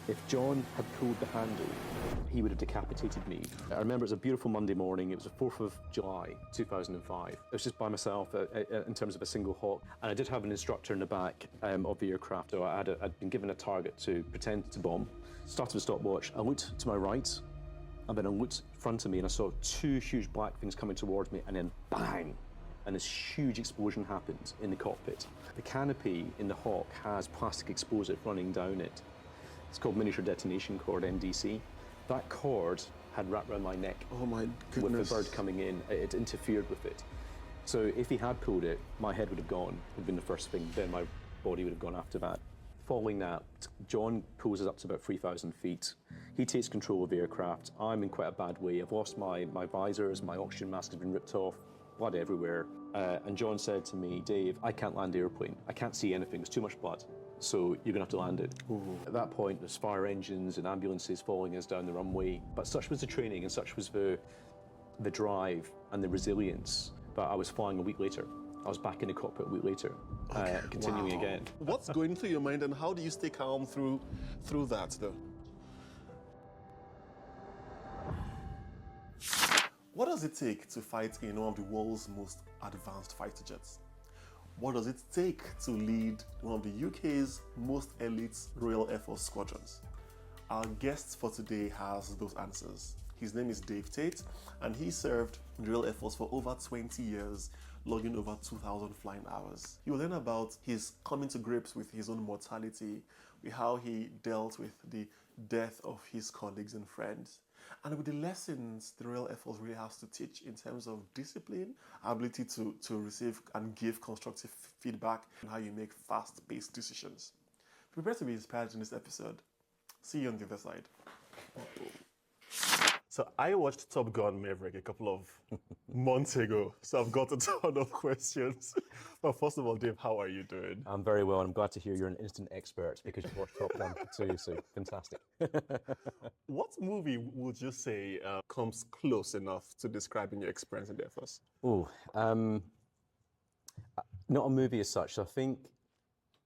If John had pulled the handle, he would have decapitated me. I remember it was a beautiful Monday morning. It was the 4th of July, 2005. I was just by myself in terms of a single hawk. And I did have an instructor in the back of the aircraft. So I'd been given a target to pretend to bomb. Started with stopwatch. I looked to my right, and then I looked in front of me, and I saw two huge black things coming towards me, and then bang! And this huge explosion happened in the cockpit. The canopy in the Hawk has plastic explosive running down it. It's called miniature detonation cord, MDC. That cord had wrapped around my neck. Oh my goodness. With the bird coming in, it interfered with it. So if he had pulled it, my head would have gone, would have been the first thing, then my body would have gone after that. Following that, John pulls us up to about 3,000 feet. He takes control of the aircraft. I'm in quite a bad way. I've lost my visors, my oxygen mask has been ripped off, blood everywhere. And John said to me, Dave, I can't land the airplane. I can't see anything, there's too much blood. So you're gonna have to land it. Ooh. At that point, there's fire engines and ambulances following us down the runway. But such was the training and such was the drive and the resilience that I was flying a week later. I was back in the cockpit a week later, continuing again. What's going through your mind, and how do you stay calm through that, though? What does it take to fight in one of the world's most advanced fighter jets? What does it take to lead one of the UK's most elite Royal Air Force squadrons? Our guest for today has those answers. His name is Dave Tait, and he served in the Royal Air Force for over 20 years, logging over 2,000 flying hours. You will learn about his coming to grips with his own mortality, with how he dealt with the death of his colleagues and friends, and with the lessons the Royal Air Force really has to teach in terms of discipline, ability to receive and give constructive feedback, and how you make fast-paced decisions. Prepare to be inspired in this episode. See you on the other side. So I watched Top Gun Maverick a couple of months ago, so I've got a ton of questions. But first of all, Dave, how are you doing? I'm very well, and I'm glad to hear you're an instant expert because you've watched Top Gun too, so fantastic. What movie would you say comes close enough to describing your experience in the Air Force? Oh, not a movie as such. I think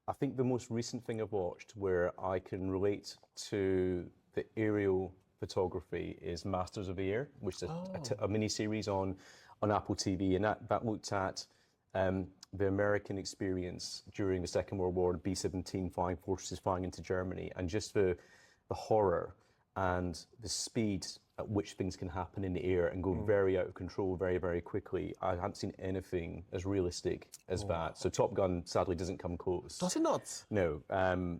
the most recent thing I've watched where I can relate to the aerial photography is Masters of the Air, which is a mini-series on Apple TV, and that looked at the American experience during the Second World War, B-17 flying forces flying into Germany, and just the horror and the speed at which things can happen in the air and go very out of control very, very quickly. I haven't seen anything as realistic as that. So Top Gun sadly doesn't come close. Does it not? No,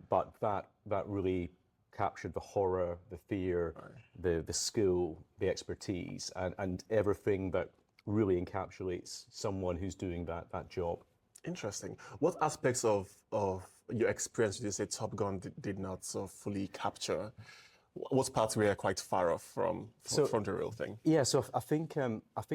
but that really captured the horror, the fear, the skill, the expertise, and everything that really encapsulates someone who's doing that job. Interesting. What aspects of your experience did you say Top Gun did not so fully capture? What parts were quite far off from the real thing? Yeah, so I think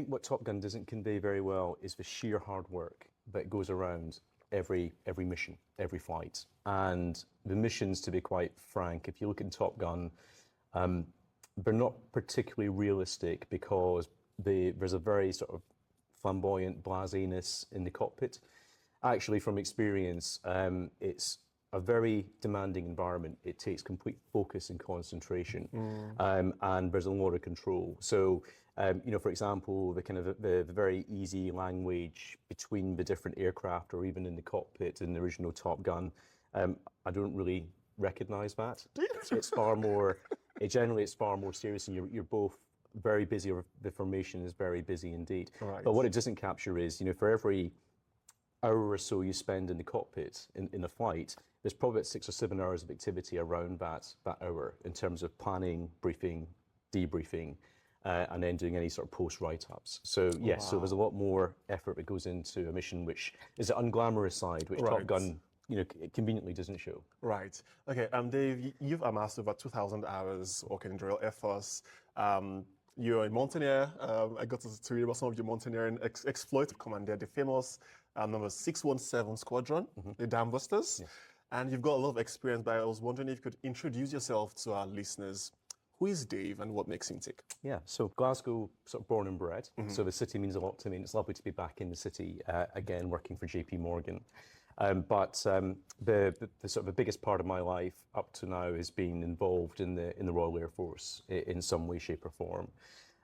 what Top Gun doesn't convey very well is the sheer hard work that goes around every mission, every flight. And the missions, to be quite frank, if you look at Top Gun, they're not particularly realistic because there's a very sort of flamboyant blaséness in the cockpit. Actually, from experience, it's a very demanding environment. It takes complete focus and concentration, and there's a lot of control. So, for example, the very easy language between the different aircraft, or even in the cockpit in the original Top Gun, I don't really recognise that. It's far more. Generally, it's far more serious, and you're both very busy, or the formation is very busy indeed. Right. But what it doesn't capture is, for every hour or so you spend in the cockpit in a flight, there's probably about 6 or 7 hours of activity around that hour in terms of planning, briefing, debriefing, and then doing any sort of post write-ups. So yes, so there's a lot more effort that goes into a mission, which is the unglamorous side, which Top Gun, it conveniently doesn't show. Right. Okay. Dave, you've amassed over 2,000 hours working in the Royal Air Force. You're a mountaineer. I got to read about some of your mountaineering exploits. Commandeered the famous number 617 Squadron, the Dambusters. Yes. And you've got a lot of experience, but I was wondering if you could introduce yourself to our listeners. Who is Dave and what makes him tick? Yeah, so Glasgow, sort of born and bred. So the city means a lot to me, and it's lovely to be back in the city again, working for JP Morgan. The sort of the biggest part of my life up to now has been involved in the Royal Air Force in some way, shape, or form.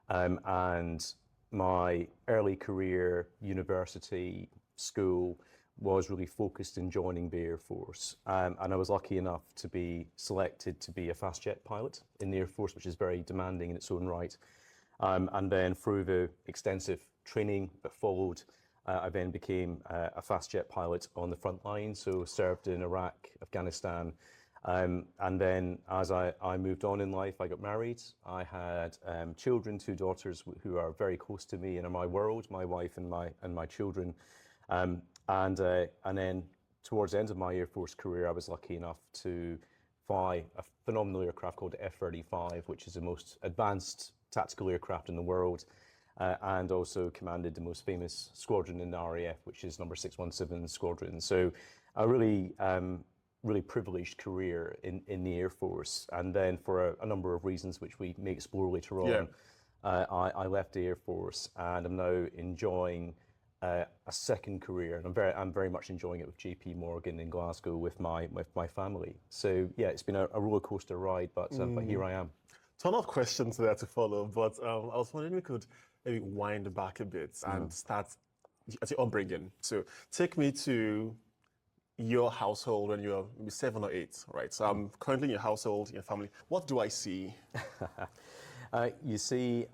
And my early career, university, school, was really focused in joining the Air Force. And I was lucky enough to be selected to be a fast jet pilot in the Air Force, which is very demanding in its own right. And then through the extensive training that followed, I then became a fast jet pilot on the front line, so served in Iraq, Afghanistan. And then as I moved on in life, I got married. I had children, 2 daughters who are very close to me and are my world, my wife and my children. And then towards the end of my Air Force career, I was lucky enough to fly a phenomenal aircraft called the F-35, which is the most advanced tactical aircraft in the world, and also commanded the most famous squadron in the RAF, which is number 617 Squadron. So a really privileged career in the Air Force. And then for a number of reasons, which we may explore later on, I left the Air Force and I'm now enjoying a second career, and I'm very much enjoying it with JP Morgan in Glasgow with my family. So yeah, it's been a roller coaster ride, but here I am. Ton of questions there to follow, but I was wondering if we could maybe wind back a bit and start at your upbringing. So take me to your household when you were maybe 7 or 8, right? So I'm currently in your household, in your family. What do I see? You see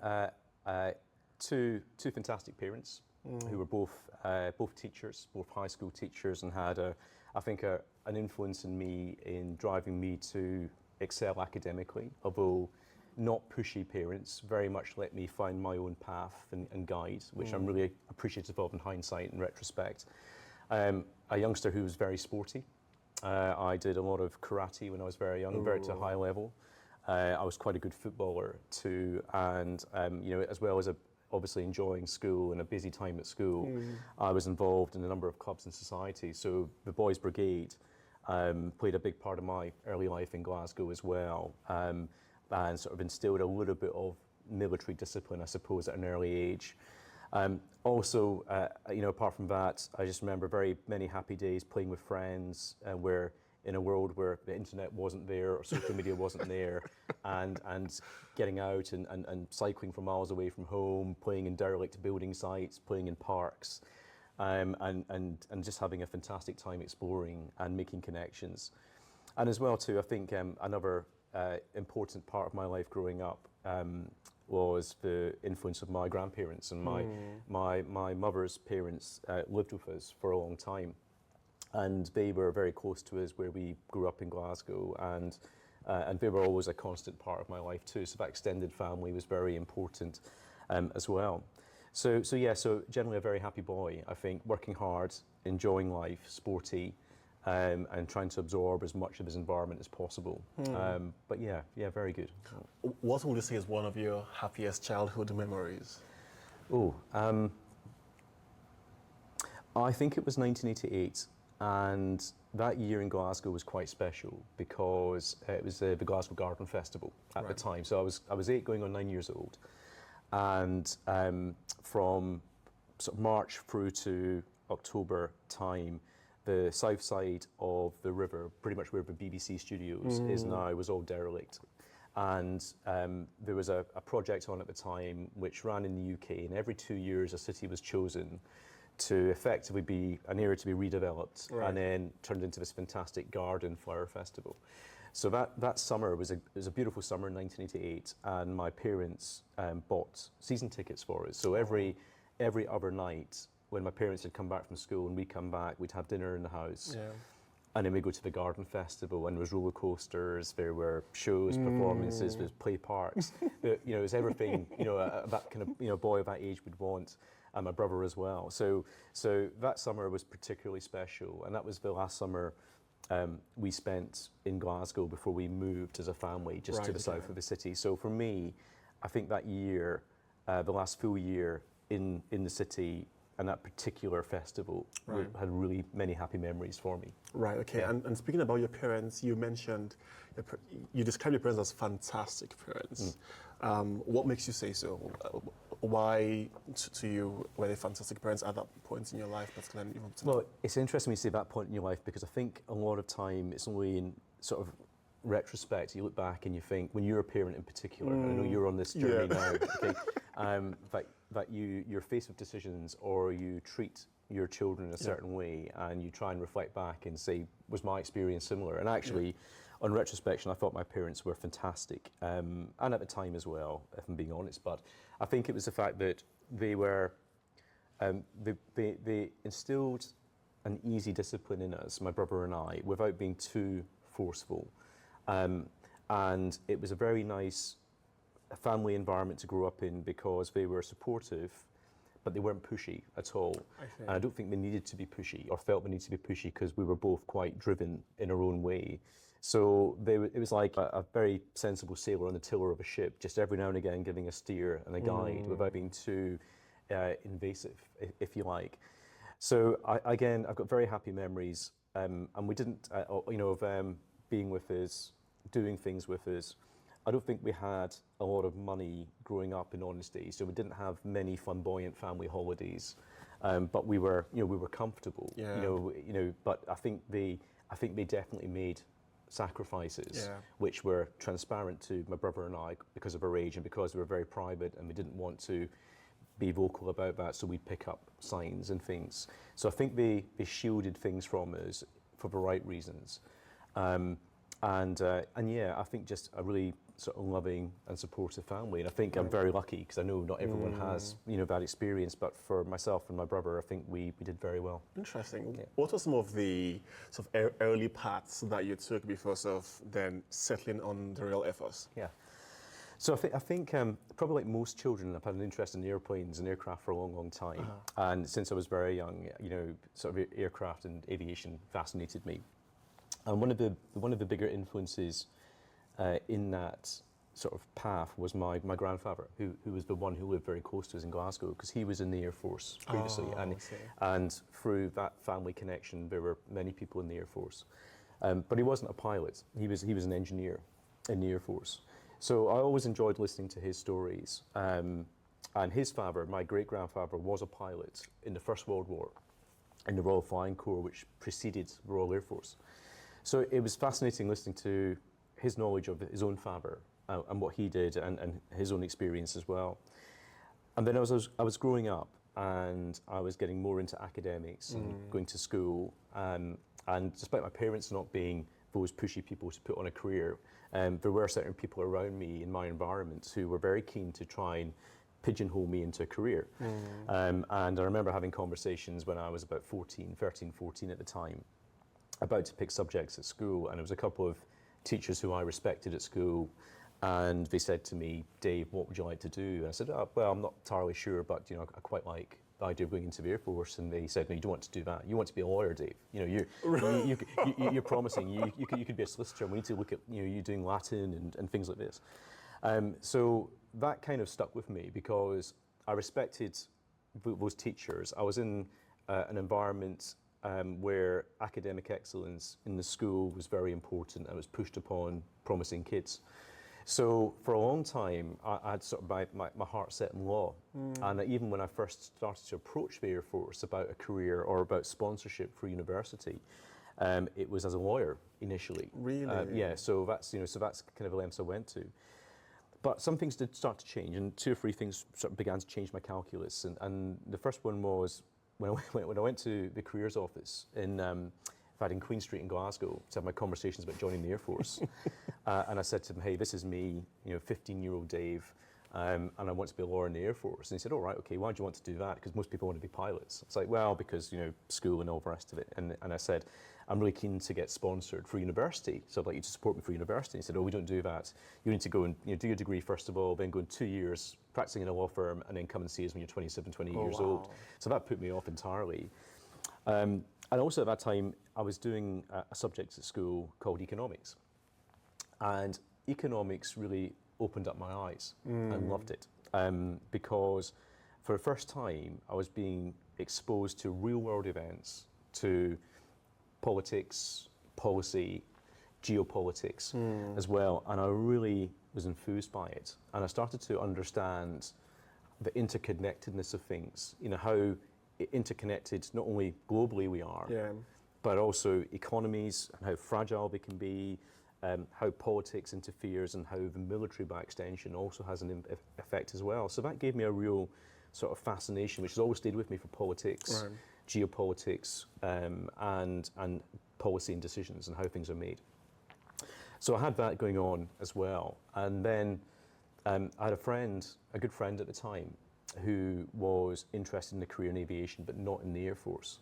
two fantastic parents who were both teachers, both high school teachers, and had I think an influence in me in driving me to excel academically, although not pushy parents, very much let me find my own path and guide, which I'm really appreciative of in hindsight and retrospect. A youngster who was very sporty. I did a lot of karate when I was very young, very to a high level. I was quite a good footballer too, and as well as obviously enjoying school and a busy time at school, I was involved in a number of clubs and societies. So the Boys Brigade played a big part of my early life in Glasgow as well, and sort of instilled a little bit of military discipline, I suppose, at an early age. Also, apart from that, I just remember very many happy days playing with friends, where in a world where the internet wasn't there or social media wasn't there, and getting out and cycling for miles away from home, playing in derelict building sites, playing in parks, and just having a fantastic time exploring and making connections. And as well too, I think another important part of my life growing up was the influence of my grandparents, and my mother's parents lived with us for a long time, and they were very close to us where we grew up in Glasgow, and they were always a constant part of my life too. So that extended family was very important as well. So generally a very happy boy, I think, working hard, enjoying life, sporty, and trying to absorb as much of his environment as possible. But yeah, very good. What would you say is one of your happiest childhood memories? I think it was 1988, and that year in Glasgow was quite special because it was the Glasgow Garden Festival at the time. So I was 8 going on 9 years old, and from sort of March through to October time, the south side of the river, pretty much where the BBC studios is now, was all derelict. And there was a project on at the time which ran in the UK, and every 2 years a city was chosen to effectively be an area to be redeveloped and then turned into this fantastic garden flower festival. So that summer was a beautiful summer in 1988, and my parents bought season tickets for us. So every other night, when my parents had come back from school and we'd come back, we'd have dinner in the house. And then we'd go to the garden festival, and there was roller coasters, there were shows, performances, there was play parks. It was everything, that kind of, boy of that age would want, and my brother as well. So that summer was particularly special, and that was the last summer we spent in Glasgow before we moved as a family just to the south of the city. So for me, I think that year, the last full year in the city, and that particular festival had really many happy memories for me. Right, okay. Yeah. And speaking about your parents, you mentioned, you described your parents as fantastic parents. What makes you say so? why to you were they fantastic parents at that point in your life, particularly? Well, it's interesting when you say that point in your life, because I think a lot of time it's only in sort of retrospect, you look back and you think, when you're a parent in particular, I know you're on this journey now, okay, that you're faced with decisions, or you treat your children in a certain way, and you try and reflect back and say, was my experience similar? And actually, on retrospection, I thought my parents were fantastic, and at the time as well, if I'm being honest. But I think it was the fact that they were, they instilled an easy discipline in us, my brother and I, without being too forceful. And it was a very nice family environment to grow up in, because they were supportive, but they weren't pushy at all. And I don't think they needed to be pushy, or felt they needed to be pushy, because we were both quite driven in our own way. So it was like a very sensible sailor on the tiller of a ship, just every now and again giving a steer and a guide without being too invasive, if you like. So again, I've got very happy memories, and we didn't, of being with us, doing things with us. I don't think we had a lot of money growing up, in honesty, so we didn't have many flamboyant family holidays, but we were comfortable, But I think they definitely made sacrifices, which were transparent to my brother and I, because of our age and because we were very private, and we didn't want to be vocal about that, so we'd pick up signs and things. So I think they shielded things from us for the right reasons. And yeah, I think just a really sort of loving and supportive family. And I think I'm very lucky, because I know not everyone has that experience, but for myself and my brother, I think we did very well. Interesting. Yeah. What are some of the sort of early paths that you took before sort of then settling on the real Air Force? Yeah. So I think probably like most children, I've had an interest in airplanes and aircraft for a long, long time. And since I was very young, sort of aircraft and aviation fascinated me. And one of the bigger influences in that sort of path was my grandfather, who was the one who lived very close to us in Glasgow, because he was in the Air Force previously, and through that family connection, there were many people in the Air Force. But he wasn't a pilot; he was an engineer in the Air Force. So I always enjoyed listening to his stories. And his father, my great-grandfather, was a pilot in the First World War in the Royal Flying Corps, which preceded the Royal Air Force. So it was fascinating listening to his knowledge of his own father and what he did, and his own experience as well. And then I was growing up, and I was getting more into academics and going to school. And despite my parents not being those pushy people to put on a career, there were certain people around me in my environment who were very keen to try and pigeonhole me into a career. And I remember having conversations when I was about 13, 14 at the time, about to pick subjects at school, and there was a couple of teachers who I respected at school, and they said to me, "Dave, what would you like to do?" And I said, "Well, I'm not entirely sure, but I quite like the idea of going into the Air Force." And they said, "No, you don't want to do that. You want to be a lawyer, Dave. You're promising you could be a solicitor. And we need to look at you doing Latin and things like this." So that kind of stuck with me, because I respected those teachers. I was in an environment where academic excellence in the school was very important and was pushed upon promising kids. So for a long time, I had sort of my heart set in law. And even when I first started to approach the Air Force about a career or about sponsorship for university, it was as a lawyer initially. Really? Yeah, so that's kind of the lengths I went to. But some things did start to change, and 2 or 3 things sort of began to change my calculus. And the first one was when I went to the careers office in Queen Street in Glasgow to have my conversations about joining the Air Force. And I said to them, "Hey, this is me, 15-year-old Dave, and I want to be a lawyer in the Air Force." And he said, "All right, okay, why do you want to do that?" Because most people want to be pilots. It's like, well, because, school and all the rest of it. And I said, "I'm really keen to get sponsored for university, so I'd like you to support me for university." And he said, "Oh, we don't do that. You need to go and do your degree first of all, then go in 2 years practicing in a law firm, and then come and see us when you're 27, 28 years old." So that put me off entirely. And also at that time, I was doing a subject at school called economics. And economics really opened up my eyes. I loved it. Because for the first time, I was being exposed to real world events, to politics, policy, geopolitics as well. And I really was enthused by it. And I started to understand the interconnectedness of things, how interconnected not only globally we are, but also economies and how fragile they can be, how politics interferes and how the military by extension also has an effect as well. So that gave me a real sort of fascination, which has always stayed with me for politics, geopolitics, and policy and decisions and how things are made. So I had that going on as well. And then I had a good friend at the time, who was interested in a career in aviation, but not in the Air Force.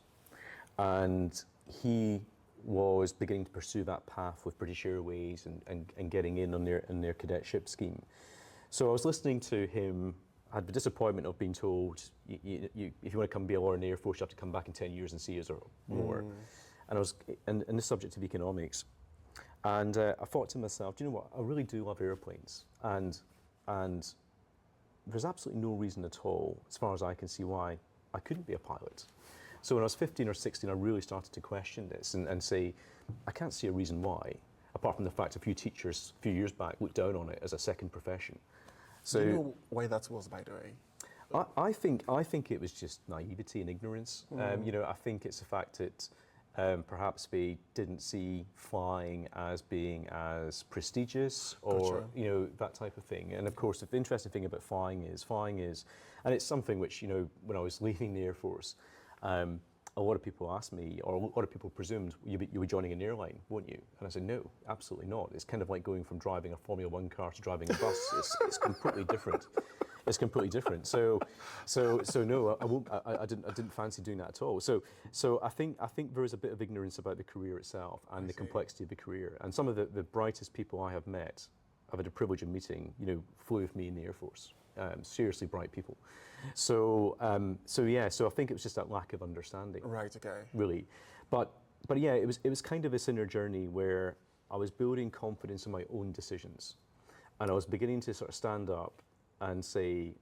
And he was beginning to pursue that path with British Airways and getting in on their cadetship scheme. So I was listening to him. I had the disappointment of being told, if you want to come be a lawyer in the Air Force, you have to come back in 10 years and see us or more. And I was in the subject of economics. And I thought to myself, do you know what? I really do love airplanes. And there's absolutely no reason at all, as far as I can see, why I couldn't be a pilot. So when I was 15 or 16, I really started to question this and say, I can't see a reason why, apart from the fact a few teachers a few years back looked down on it as a second profession. So, do you know why that was, by the way? I think it was just naivety and ignorance. I think it's the fact that perhaps they didn't see flying as being as prestigious or that type of thing. And of course, the interesting thing about flying is, and it's something which when I was leaving the Air Force, a lot of people asked me, or a lot of people presumed you'll be joining an airline, won't you? And I said, no, absolutely not. It's kind of like going from driving a Formula One car to driving a bus. It's completely different. It's completely different. So no, I didn't fancy doing that at all. So I think there is a bit of ignorance about the career itself and the complexity of the career. And some of the brightest people I have met, I've had the privilege of meeting, flew with me in the Air Force. Seriously bright people. So I think it was just that lack of understanding. Right. Okay. Really, but yeah, it was kind of this inner journey where I was building confidence in my own decisions, and I was beginning to sort of stand up and say,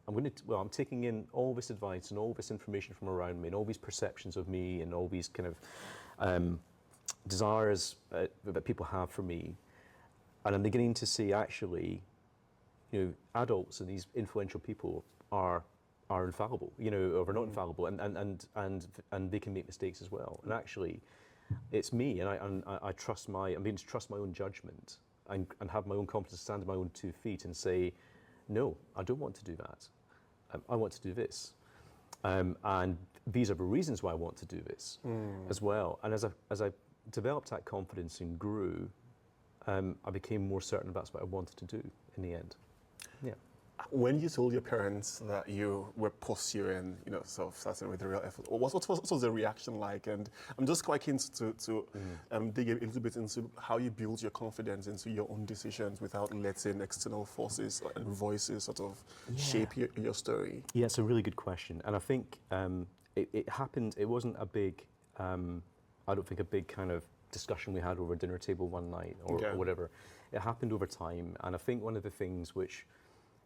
I'm taking in all this advice and all this information from around me and all these perceptions of me and all these kind of desires that people have for me, and I'm beginning to see actually, adults and these influential people are infallible, or they're not infallible, and they can make mistakes as well. And actually, it's me, and I trust I'm beginning to trust my own judgment and have my own confidence, stand on my own 2 feet, and say, no, I don't want to do that. I want to do this, and these are the reasons why I want to do this as well. And as I developed that confidence and grew, I became more certain that's what I wanted to do in the end. Yeah. When you told your parents that you were pursuing, sort of starting with the real effort, what was the reaction like? And I'm just quite keen to dig a little bit into how you build your confidence into your own decisions without letting external forces and voices sort of shape your story. Yeah, it's a really good question. And I think it happened, it wasn't a big, I don't think a big kind of discussion we had over a dinner table one night or whatever. It happened over time. And I think one of the things which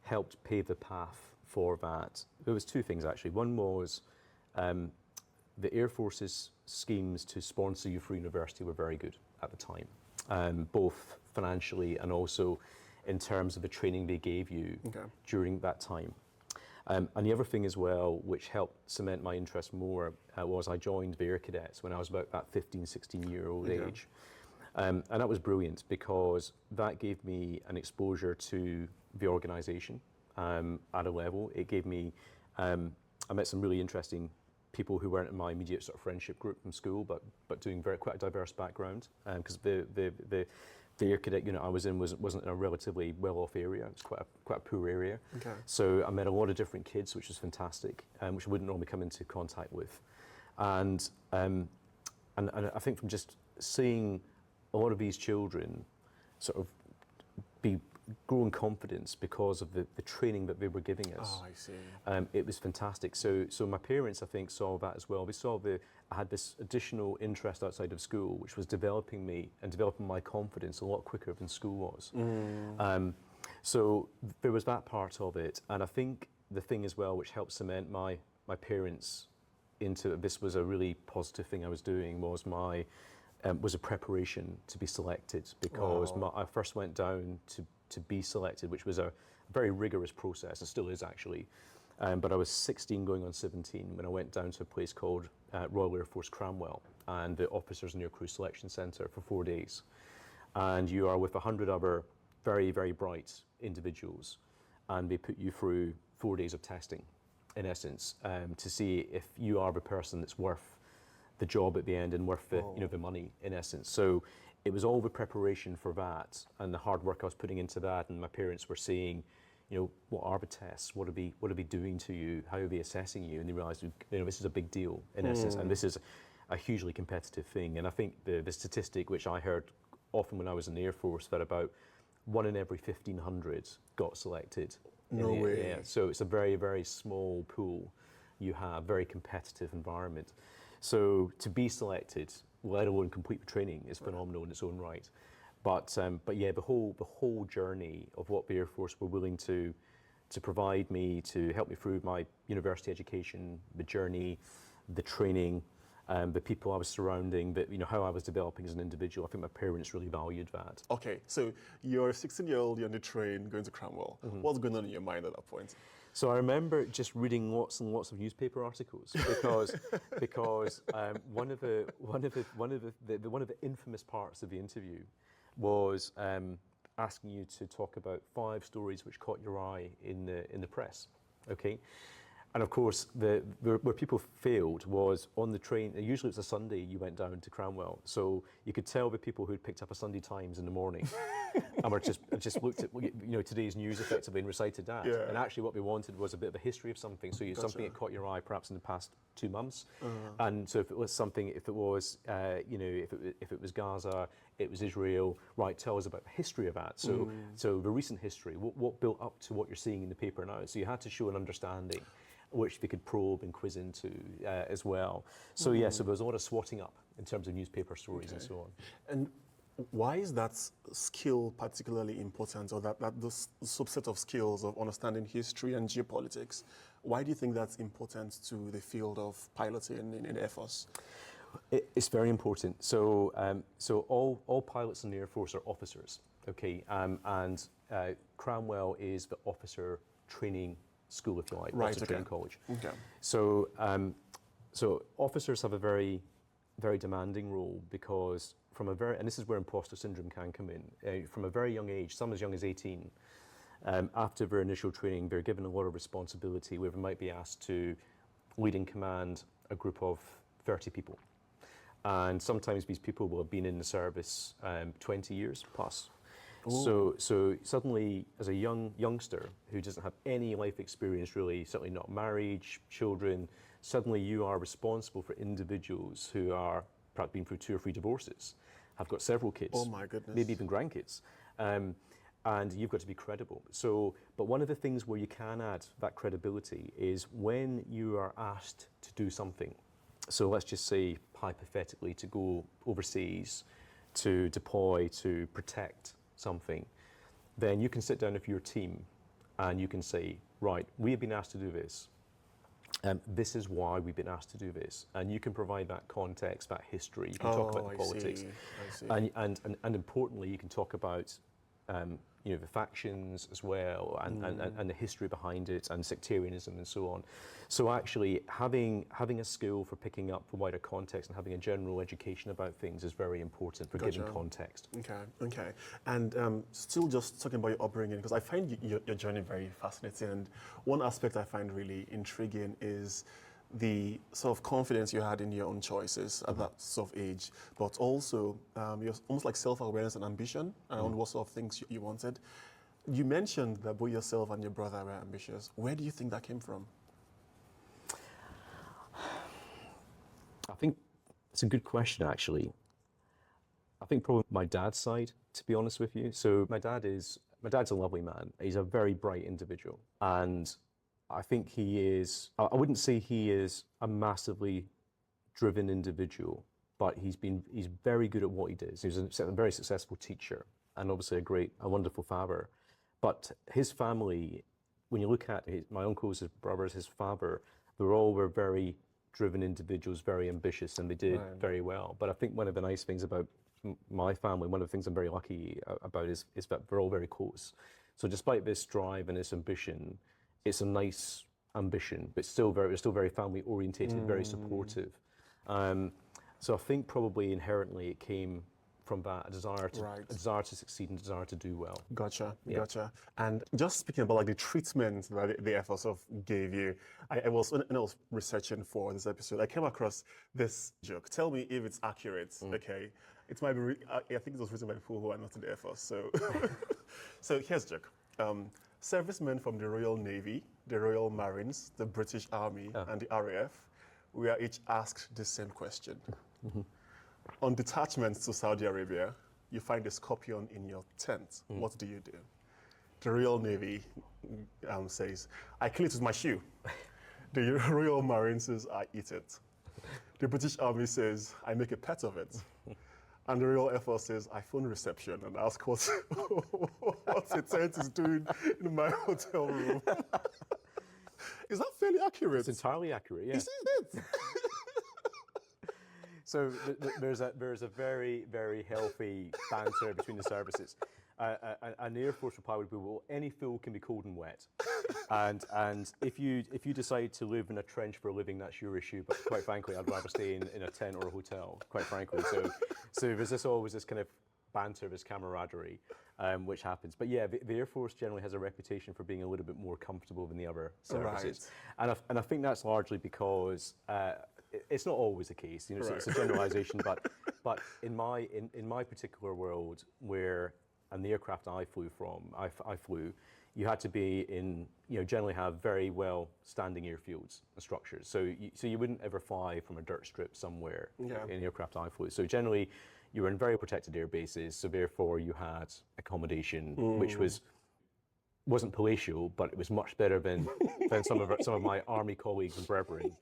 helped pave the path for that. There was 2 things actually. One was the Air Force's schemes to sponsor you for university were very good at the time, both financially and also in terms of the training they gave you during that time. And the other thing as well, which helped cement my interest more, was I joined the Air Cadets when I was about that 15, 16-year-old age. And that was brilliant because that gave me an exposure to the organisation at a level. It gave me, I met some really interesting people who weren't in my immediate sort of friendship group from school, but doing quite a diverse background. Because the Air Cadet unit I was in wasn't in a relatively well-off area. It was quite a poor area. So I met a lot of different kids, which was fantastic, which I wouldn't normally come into contact with. And I think from just seeing a lot of these children sort of be growing confidence because of the training that they were giving us. Oh, I see. It was fantastic. So my parents, I think, saw that as well. They saw I had this additional interest outside of school, which was developing me and developing my confidence a lot quicker than school was. So there was that part of it. And I think the thing as well, which helped cement my parents into this was a really positive thing I was doing, was my was a preparation to be selected, because I first went down to be selected, which was a very rigorous process, and still is actually. But I was 16 going on 17 when I went down to a place called Royal Air Force Cranwell and the Officers and Aircrew Selection Centre for 4 days. And you are with 100 other very, very bright individuals, and they put you through 4 days of testing, in essence, to see if you are the person that's worth the job at the end and worth the, the money, in essence. So it was all the preparation for that and the hard work I was putting into that, and my parents were saying, what are the tests? What are they doing to you? How are they assessing you? And they realised, this is a big deal, in essence, and this is a hugely competitive thing. And I think the statistic, which I heard often when I was in the Air Force, that about 1 in every 1,500 got selected. No way. Yeah, so it's a very, very small pool you have, very competitive environment. So to be selected, let alone complete the training, is phenomenal in its own right. But yeah, the whole journey of what the Air Force were willing to provide me, to help me through my university education, the journey, the training, the people I was surrounding, how I was developing as an individual. I think my parents really valued that. Okay, so you're a 16-year-old, you're on the train going to Cranwell. What's going on in your mind at that point? So I remember just reading lots and lots of newspaper articles because one of the infamous parts of the interview was asking you to talk about 5 stories which caught your eye in the press. Okay. And of course, where people failed was on the train. Usually it's a Sunday you went down to Cranwell, so you could tell the people who'd picked up a Sunday Times in the morning and were just looked at today's news effectively and recited that. Yeah. And actually, what we wanted was a bit of a history of something. So something that caught your eye, perhaps in the past 2 months. And so if it was something, if it was if it was Gaza, it was Israel. Right, tell us about the history of that. So the recent history, what built up to what you're seeing in the paper now. So you had to show an understanding, which they could probe and quiz into as well. So yeah, so there was a lot of swatting up in terms of newspaper stories and so on. And why is that skill particularly important, or that this subset of skills of understanding history and geopolitics? Why do you think that's important to the field of piloting in the Air Force? It's very important. So all pilots in the Air Force are officers, okay? And Cranwell is the officer training school, if you like, right, officer training college. Okay. So officers have a very, very demanding role, because and this is where imposter syndrome can come in, from a very young age, some as young as 18, after their initial training, they're given a lot of responsibility, where they might be asked to lead and command a group of 30 people. And sometimes these people will have been in the service 20 years plus. So suddenly, as a youngster who doesn't have any life experience really, certainly not marriage, children, suddenly you are responsible for individuals who are perhaps been through 2 or 3 divorces, have got several kids, oh my goodness, maybe even grandkids, and you've got to be credible. But one of the things where you can add that credibility is when you are asked to do something. So let's just say, hypothetically, to go overseas, to deploy, to protect something, then you can sit down with your team and you can say, right, we have been asked to do this. This is why we've been asked to do this. And you can provide that context, that history. You can talk about the politics. I see. And importantly, you can talk about the factions as well, and the history behind it, and sectarianism and so on. So actually, having a skill for picking up the wider context and having a general education about things is very important for giving context. Okay. And still just talking about your upbringing, because I find your journey very fascinating. And one aspect I find really intriguing is the sort of confidence you had in your own choices at that sort of age, but also your almost like self-awareness and ambition around what sort of things you wanted. You mentioned that both yourself and your brother were ambitious. Where do you think that came from? I think it's a good question, actually. I think probably my dad's side, to be honest with you. So my dad's a lovely man. He's a very bright individual, and I think he is, I wouldn't say he is a massively driven individual, but he's very good at what he does. He's a very successful teacher, and obviously a wonderful father. But his family, when you look at my uncles, his brothers, his father, they all were very driven individuals, very ambitious, and they did very well. But I think one of the nice things about my family, one of the things I'm very lucky about is that we're all very close. So despite this drive and this ambition, it's a nice ambition, but we're still very family orientated, very supportive. So I think probably inherently it came from that, a desire to succeed and a desire to do well. Gotcha. And just speaking about like the treatment that the Air Force sort of gave you, when I was researching for this episode, I came across this joke. Tell me if it's accurate, okay? It might be, I think it was written by people who are not in the Air Force, so. So here's the joke. Servicemen from the Royal Navy, the Royal Marines, the British Army, and the RAF, we are each asked the same question. On detachments to Saudi Arabia, you find a scorpion in your tent. What do you do? The Royal Navy says, I kill it with my shoe. The Royal Marine says, I eat it. The British Army says, I make a pet of it. And the Royal Air Force says, I phone reception and ask what a tent is doing in my hotel room. Is that fairly accurate? It's entirely accurate, yeah. Is it? So there's a very, very healthy banter between the services. An Air Force reply would be, well, any fool can be cold and wet. And if you decide to live in a trench for a living, that's your issue. But quite frankly, I'd rather stay in a tent or a hotel, quite frankly. So there's always this kind of banter, this camaraderie, which happens. But yeah, the Air Force generally has a reputation for being a little bit more comfortable than the other services. Right. And I think that's largely because it's not always the case. You know, it's a generalization. But in my particular world, and the aircraft I flew, you had to be generally have very well standing airfields and structures. So you wouldn't ever fly from a dirt strip somewhere in the aircraft I flew. So generally, you were in very protected air bases. So therefore, you had accommodation, which wasn't palatial, but it was much better than some of my army colleagues and brethren.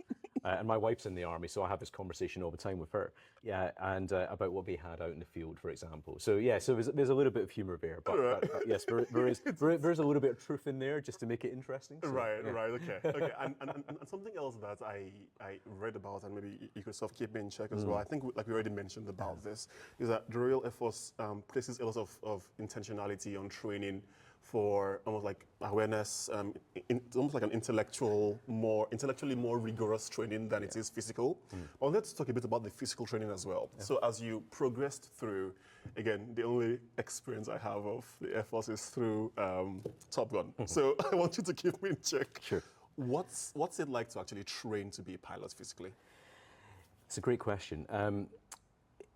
And my wife's in the army, so I have this conversation all the time with her. Yeah, and about what they had out in the field, for example. So yeah, so there's a little bit of humour there, but yes, there is a little bit of truth in there just to make it interesting. So, right, okay. And something else that I read about, and maybe you could sort of keep me in check as well. I think, like we already mentioned about this, is that the Royal Air Force places a lot of intentionality on training for almost like awareness, almost like an intellectually more rigorous training than it is physical. I wanted to talk a bit about the physical training as well. Yeah. So as you progressed through, again, the only experience I have of the Air Force is through Top Gun. So I want you to keep me in check. Sure. What's it like to actually train to be a pilot physically? It's a great question.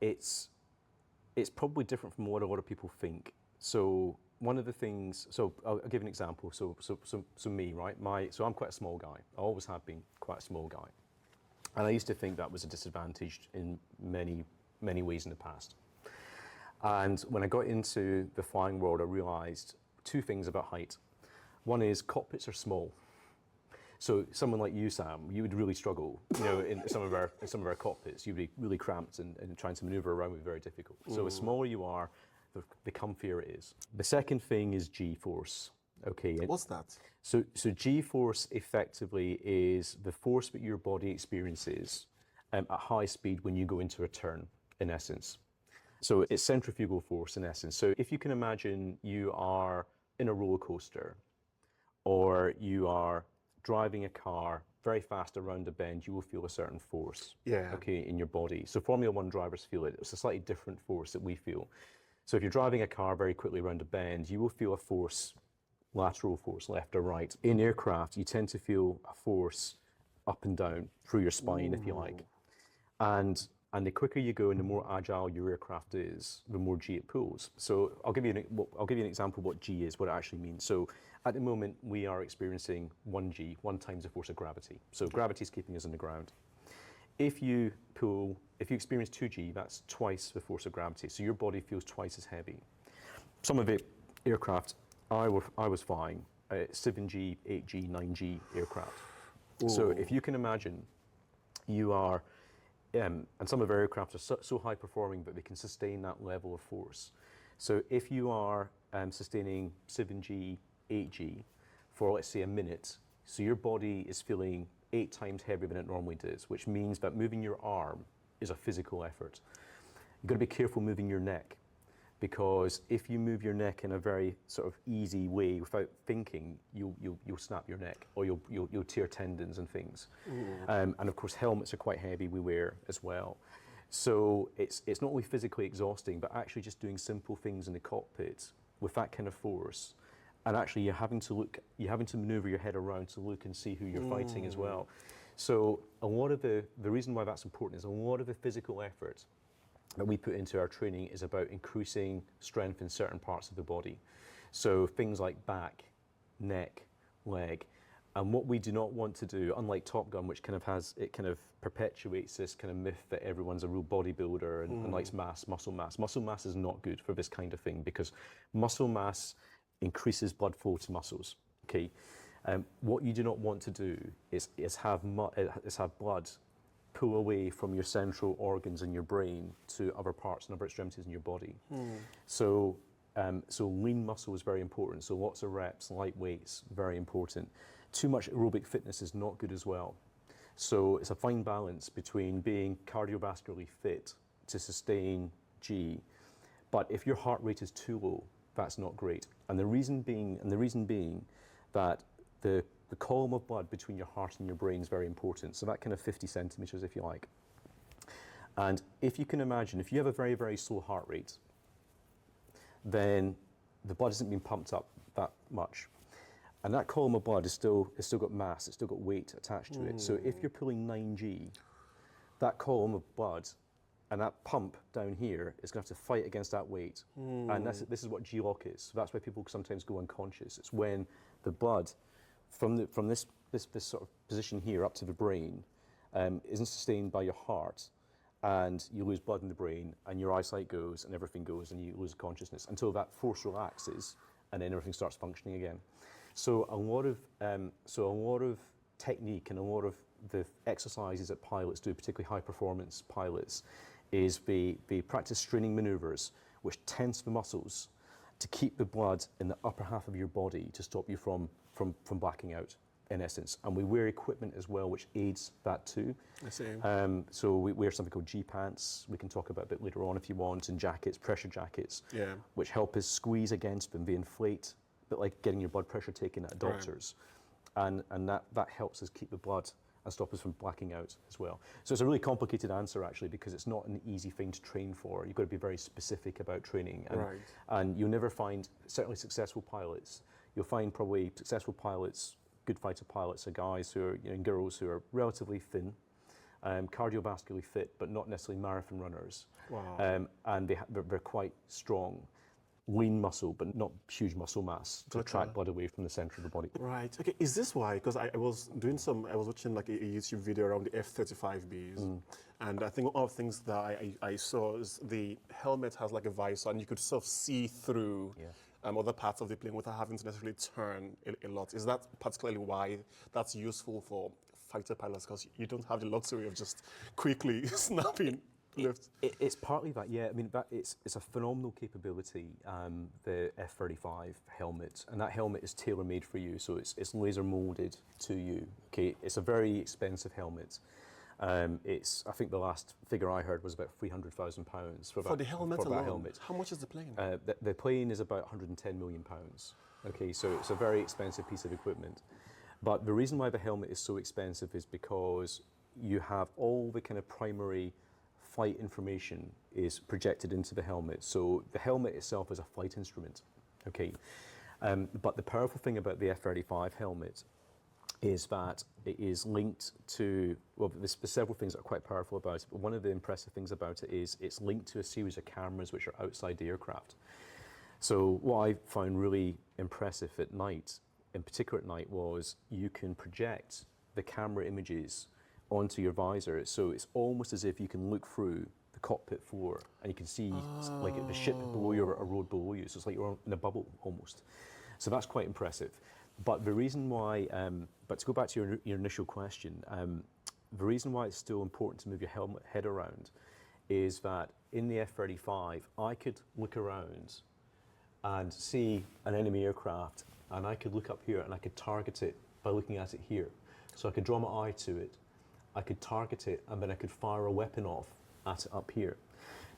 It's probably different from what a lot of people think. So one of the things, so I'll give an example. So me, right? So I'm quite a small guy. I always have been quite a small guy, and I used to think that was a disadvantage in many ways in the past. And when I got into the flying world, I realised two things about height. One is cockpits are small. So someone like you, Sam, you would really struggle, in some of our cockpits. You'd be really cramped, and trying to manoeuvre around would be very difficult. So the smaller you are, the comfier it is. The second thing is G-force. Okay. What's that? So G-force effectively is the force that your body experiences at high speed when you go into a turn, in essence. So it's centrifugal force, in essence. So if you can imagine you are in a roller coaster, or you are driving a car very fast around a bend, you will feel a certain force, in your body. So Formula One drivers feel it. It's a slightly different force that we feel. So if you're driving a car very quickly around a bend, you will feel a force, lateral force, left or right. In aircraft, you tend to feel a force up and down through your spine, if you like. And the quicker you go and the more agile your aircraft is, the more G it pulls. So I'll give you an example of what G is, what it actually means. So at the moment, we are experiencing 1G, 1 times the force of gravity. So gravity is keeping us on the ground. If you experience 2G, that's twice the force of gravity. So your body feels twice as heavy. Some of the aircraft I was flying, 7G, 8G, 9G aircraft. Ooh. So if you can imagine, you are, and some of our aircraft are so high performing that they can sustain that level of force. So if you are sustaining 7G, 8G for, let's say, a minute, so your body is feeling 8 times heavier than it normally does, which means that moving your arm is a physical effort. You've got to be careful moving your neck, because if you move your neck in a very sort of easy way without thinking, you'll snap your neck, or you'll tear tendons and things. And of course, helmets are quite heavy, we wear as well. So it's not only physically exhausting, but actually just doing simple things in the cockpit with that kind of force. And actually you're having to maneuver your head around to look and see who you're fighting as well. So a lot of the reason why that's important is a lot of the physical effort that we put into our training is about increasing strength in certain parts of the body. So things like back, neck, leg. And what we do not want to do, unlike Top Gun, which kind of perpetuates this kind of myth that everyone's a real bodybuilder and likes muscle mass. Muscle mass is not good for this kind of thing, because muscle mass increases blood flow to muscles. Okay, what you do not want to do is have blood pull away from your central organs in your brain to other parts and other extremities in your body. So lean muscle is very important. So lots of reps, light weights, very important. Too much aerobic fitness is not good as well. So it's a fine balance between being cardiovascularly fit to sustain G, but if your heart rate is too low, that's not great. And the reason being that the column of blood between your heart and your brain is very important. So that kind of 50 centimeters, if you like. And if you can imagine, if you have a very, very slow heart rate, then the blood isn't being pumped up that much. And that column of blood is still got mass, it's still got weight attached to it. So if you're pulling 9G, that column of blood and that pump down here is going to have to fight against that weight. And this is what G-lock is. So that's why people sometimes go unconscious. It's when the blood from this sort of position here up to the brain isn't sustained by your heart, and you lose blood in the brain, and your eyesight goes, and everything goes, and you lose consciousness until that force relaxes, and then everything starts functioning again. So a lot of technique and a lot of the exercises that pilots do, particularly high performance pilots, is they practice straining maneuvers which tense the muscles to keep the blood in the upper half of your body to stop you from blacking out, in essence. And we wear equipment as well which aids that too. I see. So we wear something called G-pants, we can talk about a bit later on if you want, and jackets, pressure jackets, which help us squeeze against them, they inflate, a bit like getting your blood pressure taken at a doctor's. Right. And that helps us keep the blood and stop us from blacking out as well. So it's a really complicated answer actually, because it's not an easy thing to train for. You've got to be very specific about training. And you'll never find, certainly successful pilots, you'll find probably successful pilots, good fighter pilots are guys who are, and girls who are relatively thin, cardiovascularly fit, but not necessarily marathon runners. Wow. And they're quite strong. Lean muscle, but not huge muscle mass to attract blood away from the center of the body. Right. Okay. Is this why? Because I was watching like a YouTube video around the F-35Bs, and I think one of the things that I saw is the helmet has like a visor, and you could sort of see through other parts of the plane without having to necessarily turn a lot. Is that particularly why that's useful for fighter pilots? Because you don't have the luxury of just quickly snapping. It's partly that, yeah. I mean, it's a phenomenal capability, the F-35 helmet, and that helmet is tailor-made for you, so it's laser molded to you. Okay, it's a very expensive helmet. I think the last figure I heard was about £300,000 for the helmet alone. That helmet. How much is the plane? The plane is about £110 million. Okay, so it's a very expensive piece of equipment. But the reason why the helmet is so expensive is because you have all the kind of primary flight information is projected into the helmet. So the helmet itself is a flight instrument, okay? But the powerful thing about the F-35 helmet is that it is linked to, well, there's several things that are quite powerful about it, but one of the impressive things about it is it's linked to a series of cameras which are outside the aircraft. So what I found really impressive at night, in particular at night, was you can project the camera images onto your visor, so it's almost as if you can look through the cockpit floor and you can see like the ship below you or a road below you, so it's like you're in a bubble almost. So that's quite impressive. But the reason why, but to go back to your initial question, the reason why it's still important to move your head around is that in the F-35, I could look around and see an enemy aircraft, and I could look up here and I could target it by looking at it here. So I could draw my eye to it, I could target it, and then I could fire a weapon off at it up here.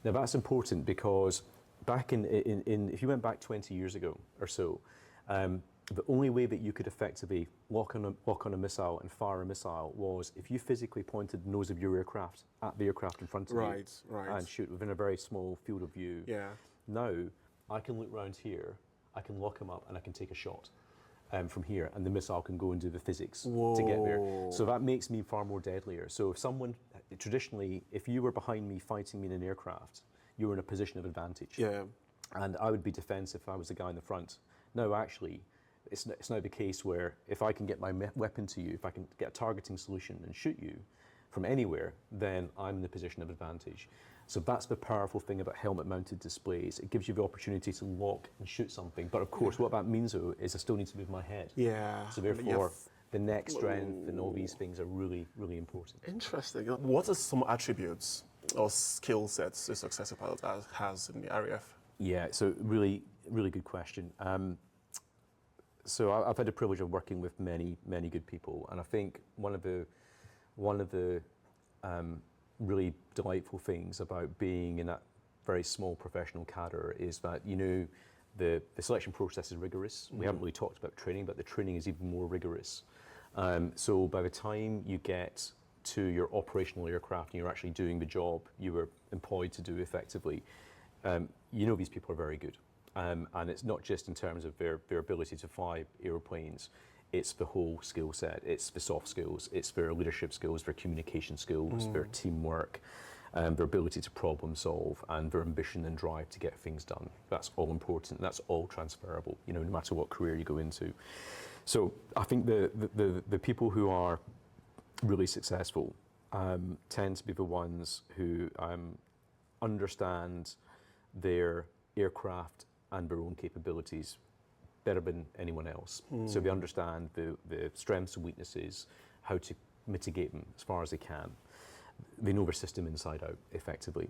Now that's important because back in if you went back 20 years ago or so, the only way that you could effectively lock on a missile and fire a missile was if you physically pointed the nose of your aircraft at the aircraft in front of you and shoot within a very small field of view. Yeah. Now, I can look round here, I can lock him up, and I can take a shot from here, and the missile can go and do the physics to get there. So that makes me far more deadlier. So if someone, traditionally, if you were behind me fighting me in an aircraft, you were in a position of advantage. Yeah. And I would be defensive if I was the guy in the front. No, actually, it's now the case where if I can get my weapon to you, if I can get a targeting solution and shoot you from anywhere, then I'm in the position of advantage. So that's the powerful thing about helmet-mounted displays. It gives you the opportunity to lock and shoot something. But of course, what that means, though, is I still need to move my head. Yeah. So therefore, the neck strength and all these things are really, really important. Interesting. What are some attributes or skill sets a successful pilot has in the RAF? Yeah, so really, really good question. So I've had the privilege of working with many, many good people, and I think one of the really delightful things about being in that very small professional cadre is that the selection process is rigorous. We haven't really talked about training, but the training is even more rigorous. So by the time you get to your operational aircraft and you're actually doing the job you were employed to do effectively, these people are very good. And it's not just in terms of their ability to fly airplanes, it's the whole skill set. It's the soft skills, it's their leadership skills, their communication skills, their teamwork, their ability to problem solve, and their ambition and drive to get things done. That's all important, that's all transferable, no matter what career you go into. So I think the people who are really successful tend to be the ones who understand their aircraft and their own capabilities better than anyone else. So they understand the strengths and weaknesses, how to mitigate them as far as they can. They know their system inside out, effectively.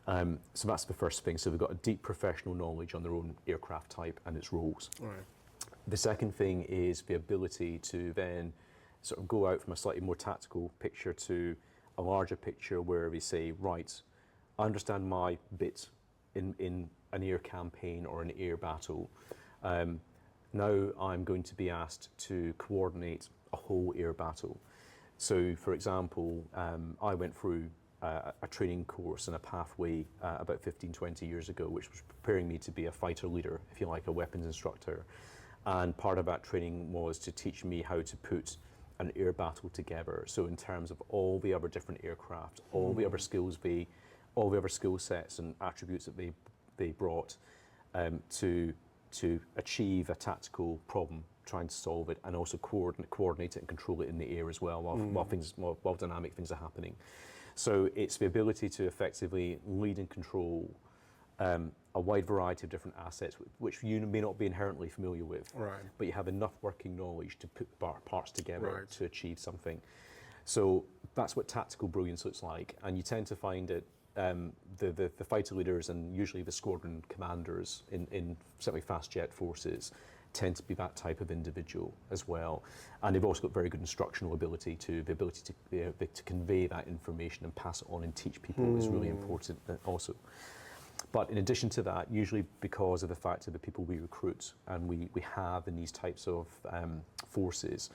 So that's the first thing. So they've got a deep professional knowledge on their own aircraft type and its roles. Right. The second thing is the ability to then sort of go out from a slightly more tactical picture to a larger picture where we say, right, I understand my bit in an air campaign or an air battle. Now I'm going to be asked to coordinate a whole air battle. So, for example, I went through a training course and a pathway about 15, 20 years ago, which was preparing me to be a fighter leader, if you like, a weapons instructor. And part of that training was to teach me how to put an air battle together. So in terms of all the other different aircraft, all the other skills, all the other skill sets and attributes that they brought to achieve a tactical problem, trying to solve it, and also coordinate it and control it in the air as well while dynamic things are happening. So it's the ability to effectively lead and control a wide variety of different assets, which you may not be inherently familiar with, but you have enough working knowledge to put parts together to achieve something. So that's what tactical brilliance looks like, and you tend to find it the fighter leaders and usually the squadron commanders in certainly fast jet forces tend to be that type of individual as well, and they've also got very good instructional ability to convey that information and pass it on and teach people is really important also. But in addition to that, usually because of the fact of the people we recruit and we have in these types of forces,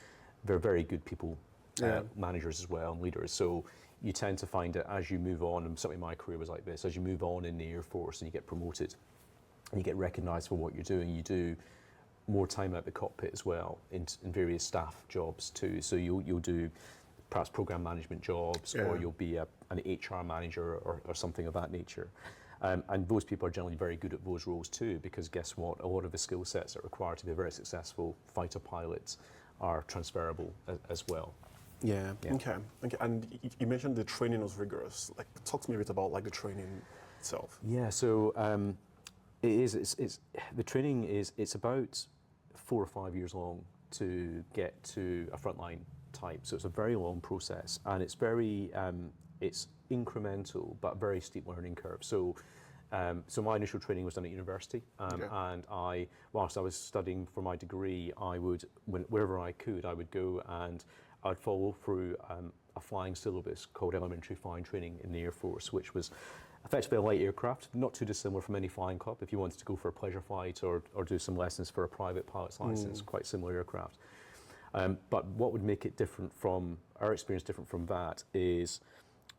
they're very good people, managers as well and leaders. So you tend to find that as you move on, and certainly my career was like this, as you move on in the Air Force and you get promoted and you get recognised for what you're doing, you do more time at the cockpit as well in various staff jobs too. So you'll do perhaps program management jobs, or you'll be an HR manager or something of that nature. And those people are generally very good at those roles too, because guess what? A lot of the skill sets that are required to be a very successful fighter pilot are transferable as well. Yeah. Okay. And you mentioned the training was rigorous. Like, talk to me a bit about the training itself. Yeah. So the training is about 4 or 5 years long to get to a frontline type. So it's a very long process, and it's very it's incremental but very steep learning curve. So my initial training was done at university, and whilst I was studying for my degree, I would, wherever I could, I would go and I'd follow through a flying syllabus called Elementary Flying Training in the Air Force, which was effectively a light aircraft, not too dissimilar from any flying club. If you wanted to go for a pleasure flight or do some lessons for a private pilot's license, quite similar aircraft. But what would make it different from, our experience different from that is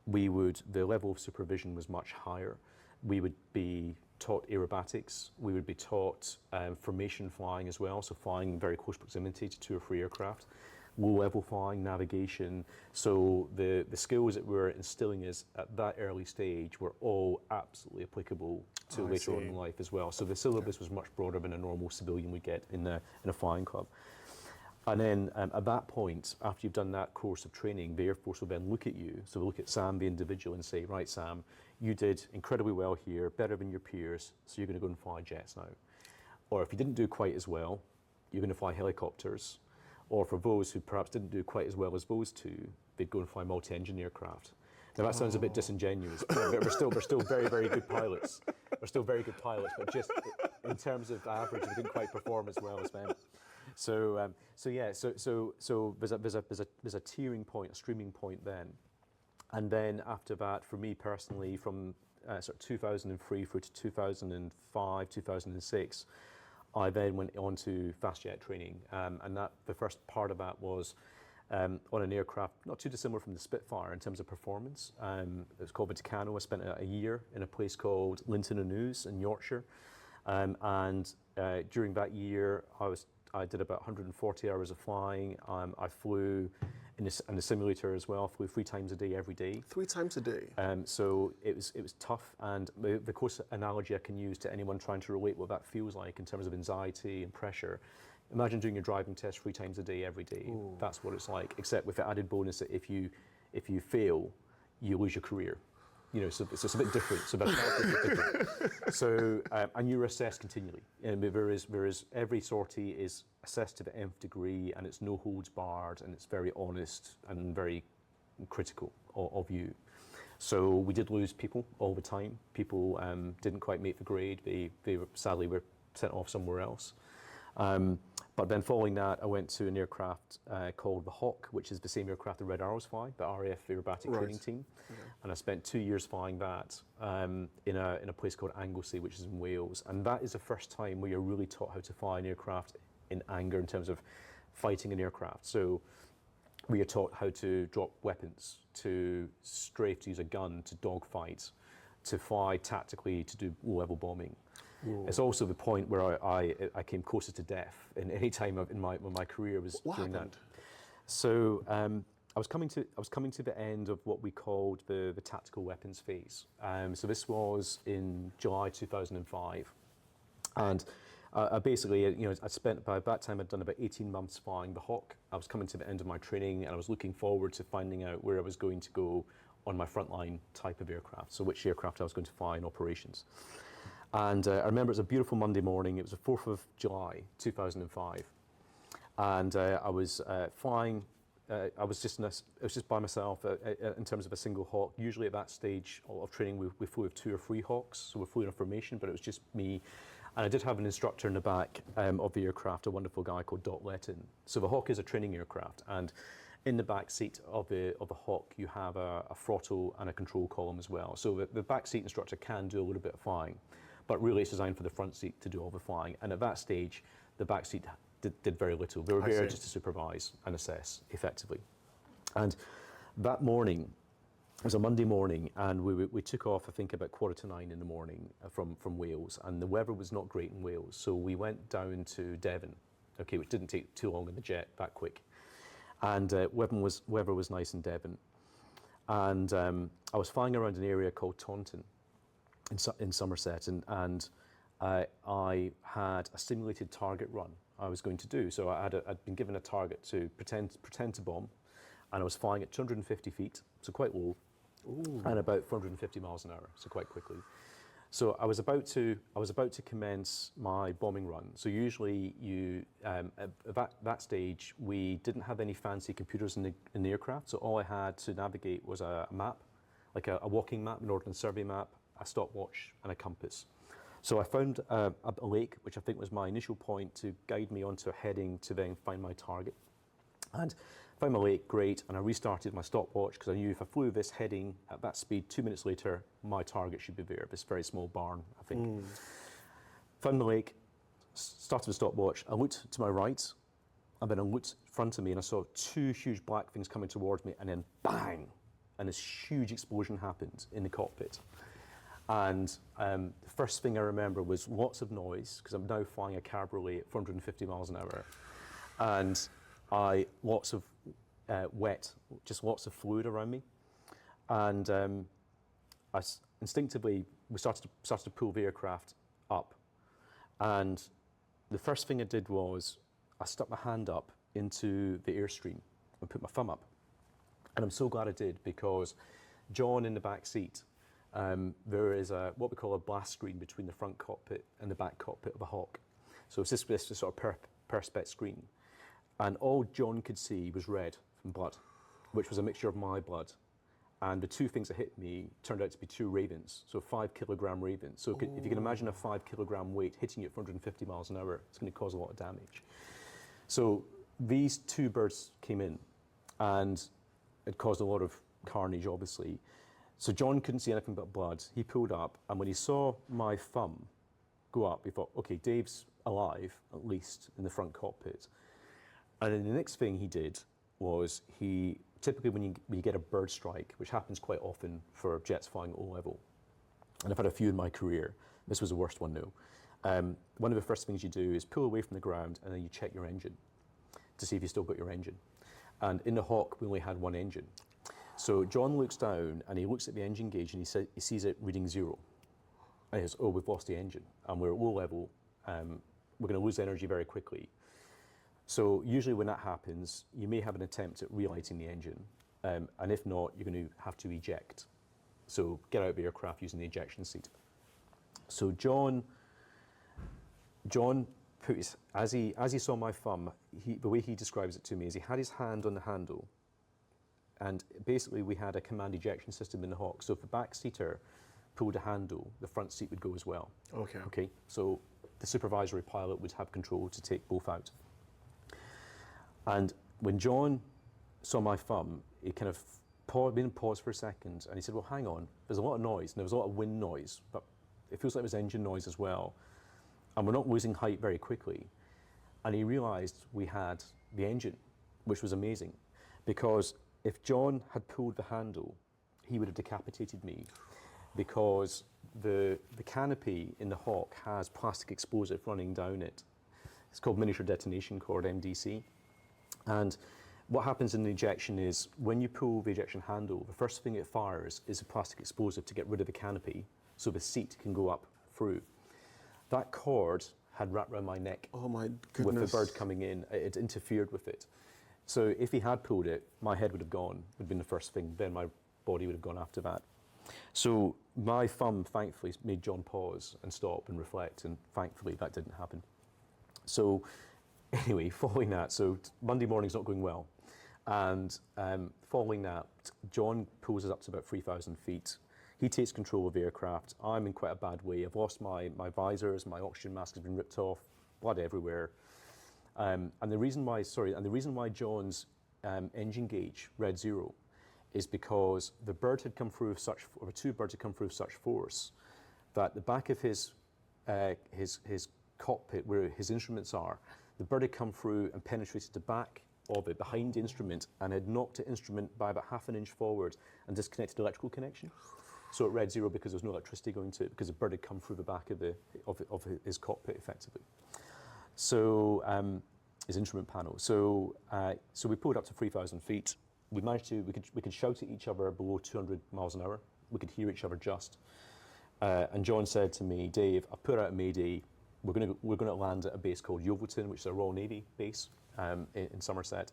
the level of supervision was much higher. We would be taught aerobatics, we would be taught formation flying as well, so flying in very close proximity to 2 or 3 aircraft, low-level flying, navigation. So the skills that we're instilling is at that early stage were all absolutely applicable to later on in life as well. So the syllabus was much broader than a normal civilian would get in a flying club. And then at that point, after you've done that course of training, the Air Force will then look at you. So they'll look at Sam, the individual, and say, right, Sam, you did incredibly well here, better than your peers, so you're going to go and fly jets now. Or if you didn't do quite as well, you're going to fly helicopters. Or for those who perhaps didn't do quite as well as those two, they'd go and fly multi-engine aircraft. Now that sounds a bit disingenuous, but we're still very, very good pilots. We're still very good pilots, but just in terms of average, we didn't quite perform as well as them. So there's a tiering point, a streaming point then. And then after that, for me personally, from sort of 2003 through to 2005, 2006, I then went on to fast jet training. And the first part of that was on an aircraft not too dissimilar from the Spitfire in terms of performance. It was called the Tucano. I spent a year in a place called Linton and Ouse in Yorkshire. And during that year, I did about 140 hours of flying. I flew in the simulator as well. Flew 3 times a day, every day. 3 times a day. So it was tough. And the close analogy I can use to anyone trying to relate what that feels like in terms of anxiety and pressure. Imagine doing your driving test 3 times a day, every day. Ooh. That's what it's like. Except with the added bonus that if you fail, you lose your career. You know, so it's a bit different. So different. So and you're assessed continually. And whereas every sortie is assessed to the nth degree, and it's no holds barred, and it's very honest and very critical of you. So we did lose people all the time. People didn't quite make the grade. They sadly were sent off somewhere else. But then following that, I went to an aircraft called the Hawk, which is the same aircraft the Red Arrows fly, the RAF aerobatic training team. Okay. And I spent 2 years flying that in a place called Anglesey, which is in Wales. And that is the first time where you're really taught how to fly an aircraft in anger in terms of fighting an aircraft. So we are taught how to drop weapons, to strafe, to use a gun, to dogfight, to fly tactically, to do low-level bombing. Whoa. It's also the point where I came closer to death in any time in my career was doing that. So I was coming to the end of what we called the tactical weapons phase. So this was in July 2005, and I basically, I spent by that time I'd done about 18 months flying the Hawk. I was coming to the end of my training, and I was looking forward to finding out where I was going to go on my frontline type of aircraft. So which aircraft I was going to fly in operations. And I remember it was a beautiful Monday morning. It was the 4th of July, 2005. And I was flying, I was just by myself in terms of a single Hawk. Usually at that stage of training, we flew with 2 or 3 Hawks. So we flew in a formation, but it was just me. And I did have an instructor in the back of the aircraft, a wonderful guy called Doc Letton. So the Hawk is a training aircraft. And in the back seat of the Hawk, you have a throttle and a control column as well. So the back seat instructor can do a little bit of flying. But really it's designed for the front seat to do all the flying. And at that stage, the back seat did very little. They were there just to supervise and assess effectively. And that morning, it was a Monday morning, and we took off, I think, about 8:45 in the morning from Wales. And the weather was not great in Wales, so we went down to Devon, which didn't take too long in the jet, that quick. And weather was nice in Devon. And I was flying around an area called Taunton, in Somerset, and I had a simulated target run I was going to do. So I'd been given a target to pretend to bomb, and I was flying at 250 feet, so quite low, and about 450 miles an hour, so quite quickly. So I was about to commence my bombing run. So usually at that stage we didn't have any fancy computers in the aircraft. So all I had to navigate was a map, like a walking map, an ordnance survey map, a stopwatch and a compass. So I found a lake, which I think was my initial point to guide me onto a heading to then find my target. And Found my lake, great, and I restarted my stopwatch because I knew if I flew this heading at that speed, 2 minutes later, my target should be there, this very small barn, I think. Found the lake, started the stopwatch, I looked to my right, and then I looked in front of me and I saw 2 huge black things coming towards me, and then bang, and this huge explosion happened in the cockpit. And the first thing I remember was lots of noise, because I'm now flying a cabriolet at 450 miles an hour, and lots of wet, just lots of fluid around me. And instinctively, we started to pull the aircraft up. And the first thing I did was I stuck my hand up into the airstream and put my thumb up. And I'm so glad I did, because John in the back seat, there is what we call a blast screen between the front cockpit and the back cockpit of a Hawk. So it's this sort of perspex screen. And all John could see was red from blood, which was a mixture of my blood. And the 2 things that hit me turned out to be 2 ravens, so 5-kilogram ravens. So if you can imagine a 5-kilogram weight hitting you at 450 miles an hour, it's going to cause a lot of damage. So these 2 birds came in, and it caused a lot of carnage, obviously. So John couldn't see anything but blood. He pulled up, and when he saw my thumb go up, he thought, okay, Dave's alive, at least, in the front cockpit. And then the next thing he did was typically when you get a bird strike, which happens quite often for jets flying at low level, and I've had a few in my career, this was the worst one though. One of the first things you do is pull away from the ground, and then you check your engine to see if you still got your engine. And in the Hawk, we only had 1 engine. So John looks down and he looks at the engine gauge, and he sees it reading 0. And he says, oh, we've lost the engine, and we're at low level, we're going to lose energy very quickly. So usually when that happens, you may have an attempt at relighting the engine, and if not, you're going to have to eject. So get out of the aircraft using the ejection seat. So John put as he saw my thumb, the way he describes it to me is he had his hand on the handle, and basically we had a command ejection system in the Hawk. So if the back seater pulled a handle, the front seat would go as well. Okay. So the supervisory pilot would have control to take both out. And when John saw my thumb, he kind of paused for a second, and he said, well, hang on, there's a lot of noise, and there was a lot of wind noise, but it feels like there's engine noise as well, and we're not losing height very quickly. And he realized we had the engine, which was amazing, because if John had pulled the handle, he would have decapitated me, because the canopy in the Hawk has plastic explosive running down it. It's called miniature detonation cord, MDC. And what happens in the ejection is when you pull the ejection handle, the first thing it fires is a plastic explosive to get rid of the canopy so the seat can go up through. That cord had wrapped around my neck. Oh my goodness. With the bird coming in, it interfered with it. So if he had pulled it, my head would have gone, would have been the first thing, then my body would have gone after that. So my thumb, thankfully, made John pause and stop and reflect, and thankfully that didn't happen. So anyway, following that, so Monday morning's not going well. And following that, John pulls us up to about 3,000 feet. He takes control of the aircraft. I'm in quite a bad way. I've lost my visors, my oxygen mask has been ripped off, blood everywhere. And the reason why John's engine gauge read 0 is because the bird had come through or 2 birds had come through with such force that the back of his cockpit, where his instruments are, the bird had come through and penetrated the back of it, behind the instrument, and had knocked the instrument by about half an inch forward and disconnected the electrical connection. So it read 0 because there was no electricity going to it, because the bird had come through the back of his cockpit, effectively. So his instrument panel. So we pulled up to 3,000 feet. We could shout at each other below 200 miles an hour. We could hear each other just. And John said to me, Dave, I put out a mayday. We're going to land at a base called Yeovilton, which is a Royal Navy base in Somerset.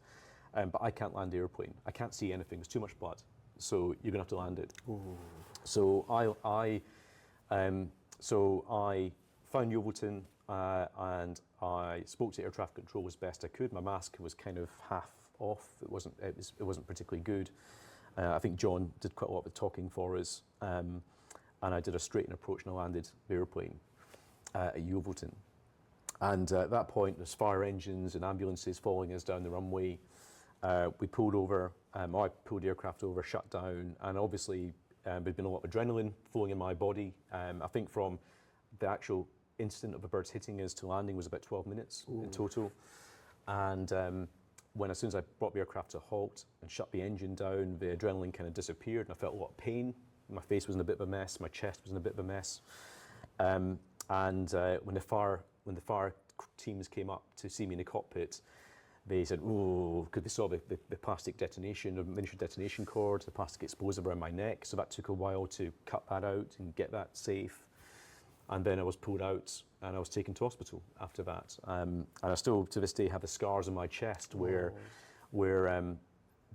But I can't land the airplane. I can't see anything. There's too much blood. So you're going to have to land it. Ooh. So I found Yeovilton and I spoke to air traffic control as best I could. My mask was kind of half off. It wasn't particularly good. I think John did quite a lot of the talking for us, and I did a straight-in approach and I landed the airplane at Yeovilton. And at that point, there's fire engines and ambulances following us down the runway. we pulled over, I pulled the aircraft over, shut down, and obviously there'd been a lot of adrenaline flowing in my body. I think from the actual instant of the birds hitting us to landing was about 12 minutes in total. And as soon as I brought the aircraft to a halt and shut the engine down, the adrenaline kind of disappeared, and I felt a lot of pain. My face was in a bit of a mess, my chest was in a bit of a mess. When the fire teams came up to see me in the cockpit, they said, "Oh," because they saw the plastic detonation, the miniature detonation cord, the plastic explosive around my neck. So that took a while to cut that out and get that safe. And then I was pulled out and I was taken to hospital after that. And I still, to this day, have the scars on my chest where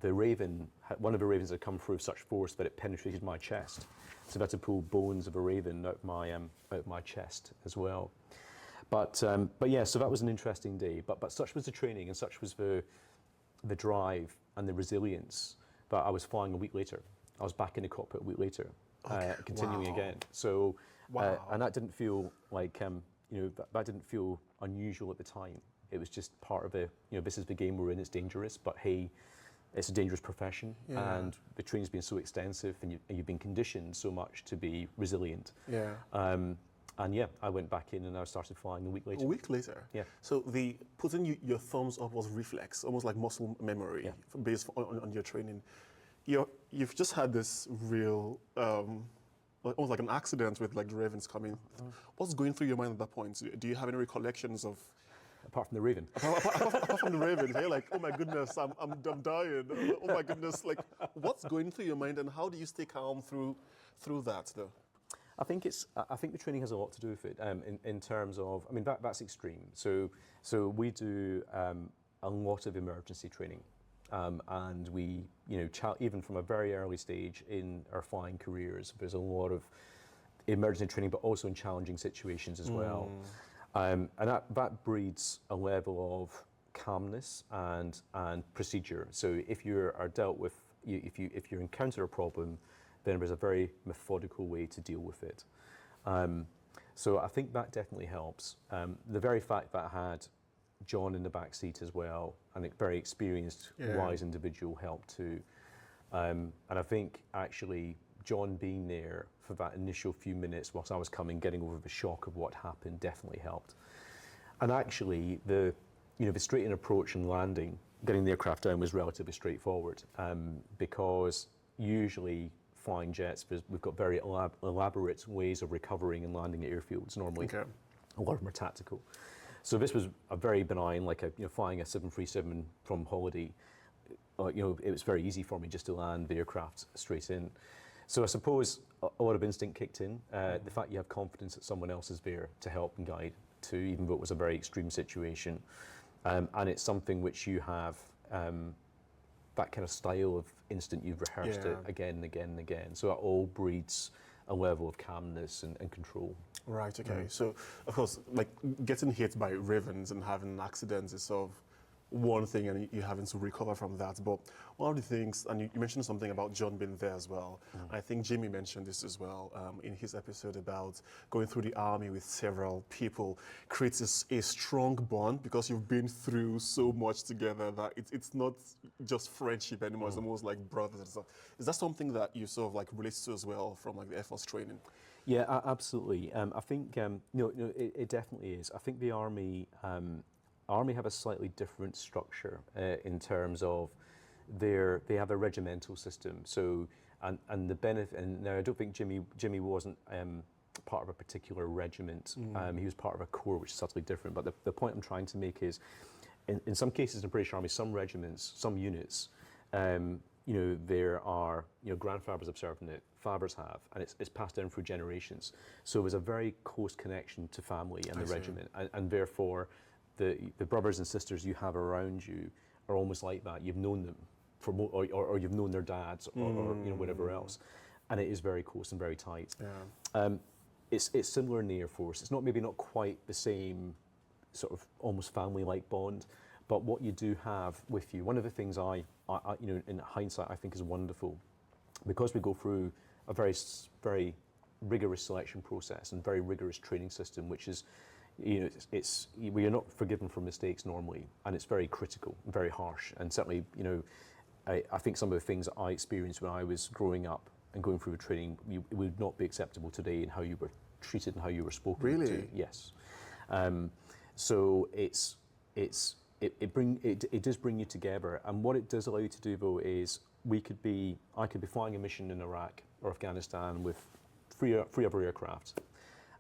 the raven, one of the ravens had come through with such force that it penetrated my chest. So I had to pull bones of a raven out of my chest as well. But yeah, so that was an interesting day. But such was the training and such was the drive and the resilience that I was flying a week later. I was back in the cockpit a week later, continuing again. So, and that didn't feel like, that didn't feel unusual at the time. It was just part of this is the game we're in, it's dangerous, but hey, it's a dangerous profession, and the training's been so extensive, and you've been conditioned so much to be resilient. Yeah. And yeah, I went back in and I started flying a week later. A week later? Yeah. So the putting your thumbs up was reflex, almost like muscle memory, based on your training. You've just had this real, almost like an accident with like the ravens coming. What's going through your mind at that point? Do you have any recollections of? Apart from the raven. Apart from the raven, you're like, oh my goodness, I'm dying. Oh my goodness, like, what's going through your mind, and how do you stay calm through that, though? I think the training has a lot to do with it. In terms of, I mean, that's extreme. So we do a lot of emergency training, and we, even from a very early stage in our flying careers, there's a lot of emergency training, but also in challenging situations as well. And that breeds a level of calmness and procedure. So if you are dealt with, if you encounter a problem, then there's a very methodical way to deal with it. So I think that definitely helps. The very fact that I had John in the back seat as well, and a very experienced, wise individual helped too. And I think actually John being there for that initial few minutes whilst I was getting over the shock of what happened definitely helped. And actually the straight-in approach and landing, getting the aircraft down was relatively straightforward, because usually flying jets, we've got very elaborate ways of recovering and landing at airfields normally. Okay. A lot of them are tactical. So this was a very benign, like flying a 737 from holiday. It was very easy for me just to land the aircraft straight in. So I suppose a lot of instinct kicked in. The fact you have confidence that someone else is there to help and guide too, even though it was a very extreme situation. And it's something which you have, that kind of style of instant, you've rehearsed it again and again and again. So it all breeds a level of calmness and control. Right, okay. So, of course, like getting hit by ravens and having an accident is sort of one thing, and you're having to recover from that. But one of the things, and you mentioned something about John being there as well. I think Jimmy mentioned this as well in his episode about going through the army with several people creates a strong bond because you've been through so much together that it's not just friendship anymore. It's almost like brothers and stuff. Is that something that you sort of like relate to as well from like the Air Force training? Yeah, absolutely. I think it definitely is. I think the army. Army have a slightly different structure in terms of they have a regimental system. So and the benefit. And now I don't think Jimmy wasn't part of a particular regiment. He was part of a corps, which is subtly different. But the point I'm trying to make is, in some cases in the British Army, some regiments, some units, there are grandfathers have served in it, fathers have, and it's passed down through generations. So there's a very close connection to family and the regiment, and therefore. The brothers and sisters you have around you are almost like that. You've known them or you've known their dads or whatever else, and it is very close and very tight. Yeah. It's similar in the Air Force. It's maybe not quite the same sort of almost family-like bond, but what you do have with you. One of the things I in hindsight I think is wonderful, because we go through a very rigorous selection process and very rigorous training system, which is You know, we are not forgiven for mistakes normally, and it's very critical, very harsh, and certainly, you know, I think some of the things that I experienced when I was growing up and going through training would not be acceptable today in how you were treated and how you were spoken Really? to. Yes. So it does bring you together, and what it does allow you to do though is I could be flying a mission in Iraq or Afghanistan with three other aircraft,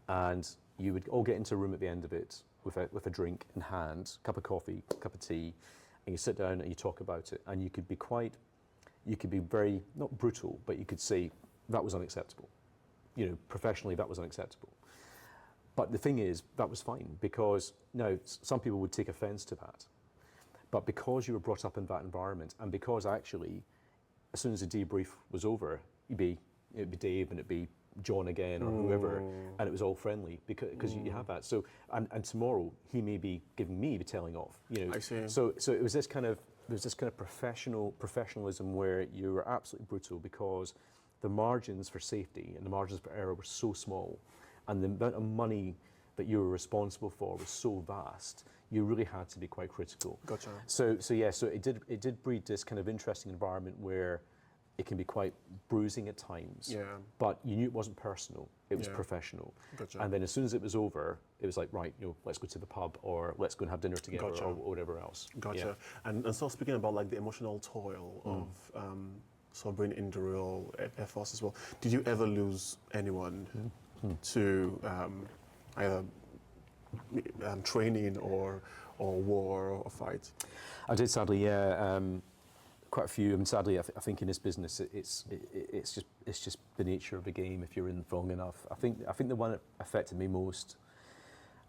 and you would all get into a room at the end of it with a drink in hand, cup of coffee, cup of tea, and you sit down and you talk about it, and you could be very, not brutal, but you could say that was unacceptable. You know, professionally that was unacceptable. But the thing is, that was fine, because now some people would take offense to that. But because you were brought up in that environment, and because actually, as soon as the debrief was over, it'd be Dave and it'd be John again or whoever, and it was all friendly because you have that. So and tomorrow he may be giving me the telling off. You know. I see. So it was this kind of professionalism where you were absolutely brutal, because the margins for safety and the margins for error were so small, and the amount of money that you were responsible for was so vast. You really had to be quite critical. Gotcha. So it did breed this kind of interesting environment where it can be quite bruising at times. Yeah. But you knew it wasn't personal, it was Yeah. professional. Gotcha. And then as soon as it was over, it was like, right, you know, let's go to the pub, or let's go and have dinner together. Gotcha. Or whatever else. Gotcha. And so speaking about like the emotional toil of sovereign in the Royal Air Force as well, did you ever lose anyone to either training or war or fight? I did, sadly, yeah. Quite a few. I mean, sadly, I think in this business, it's just the nature of the game. If you're in long enough, I think the one that affected me most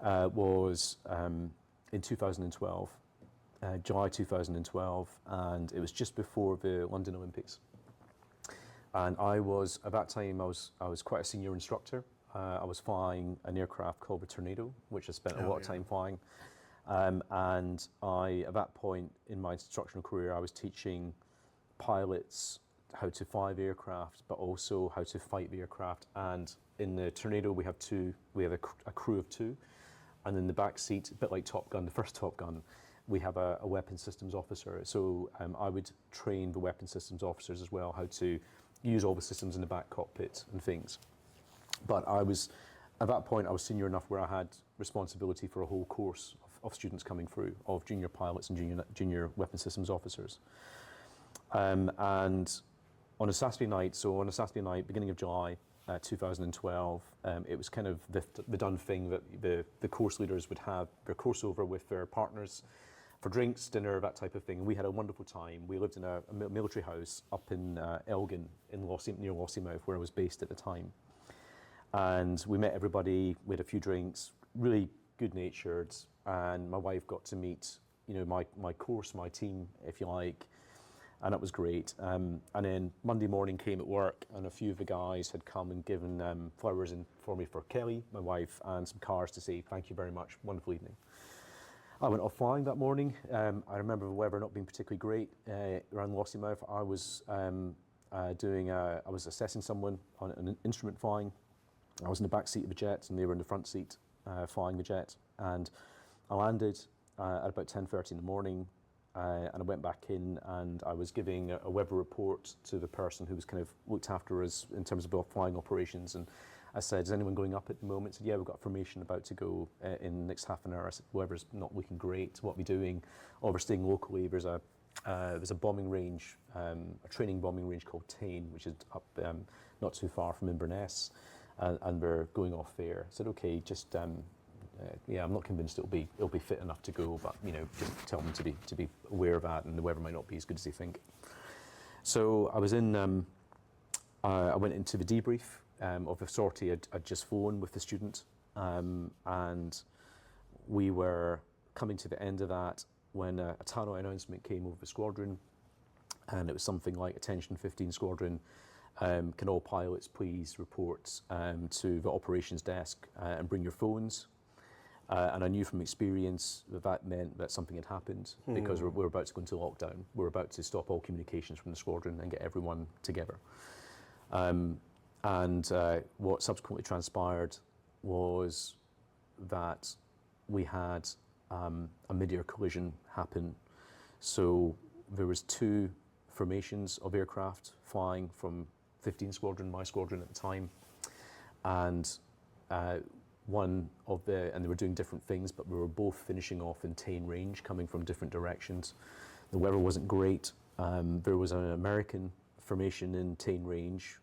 was in 2012, July 2012, and it was just before the London Olympics. And at that time, I was quite a senior instructor. I was flying an aircraft called the Tornado, which I spent a lot of time flying. And at that point in my instructional career, I was teaching pilots how to fly the aircraft, but also how to fight the aircraft. And in the Tornado, we have a crew of two, and in the back seat, a bit like Top Gun, the first Top Gun, we have a weapons systems officer. So I would train the weapons systems officers as well, how to use all the systems in the back cockpit and things. But at that point, I was senior enough where I had responsibility for a whole course of students coming through, of junior pilots and junior weapons systems officers. And on a Saturday night, beginning of July 2012, it was kind of the done thing that the course leaders would have their course over with their partners for drinks, dinner, that type of thing. And we had a wonderful time. We lived in a military house up in Elgin, near Lossiemouth, where I was based at the time. And we met everybody, we had a few drinks, really good-natured, and my wife got to meet, you know, my course, my team, if you like, and that was great. And then Monday morning came at work, and a few of the guys had come and given flowers for me for Kelly, my wife, and some cars to say thank you very much, wonderful evening. I went off flying that morning. I remember the weather not being particularly great around Lossiemouth. I was I was assessing someone on an instrument flying. I was in the back seat of the jet, and they were in the front seat flying the jet. And I landed at about 10:30 in the morning, and I went back in, and I was giving a weather report to the person who was kind of looked after us in terms of our flying operations. And I said, is anyone going up at the moment? I said, yeah, we've got formation about to go in the next half an hour. I said, weather's not looking great. What are we doing? Oh, we're staying locally. There's a bombing range, a training bombing range called Tate, which is up not too far from Inverness. And we're going off there. I said, okay, just yeah, I'm not convinced it'll be fit enough to go, but you know, just tell them to be aware of that, and the weather might not be as good as they think. So I was in. I went into the debrief of the sortie I'd just flown with the student, and we were coming to the end of that when a tannoy announcement came over the squadron, and it was something like, attention 15 squadron. Can all pilots please report to the operations desk and bring your phones? And I knew from experience that meant that something had happened, because we're about to go into lockdown. We're about to stop all communications from the squadron and get everyone together. And what subsequently transpired was that we had a mid-air collision happen. So there was 2 formations of aircraft flying from 15 Squadron, my squadron at the time, and and they were doing different things, but we were both finishing off in Tate range, coming from different directions. The weather wasn't great. There was an American formation in Tate range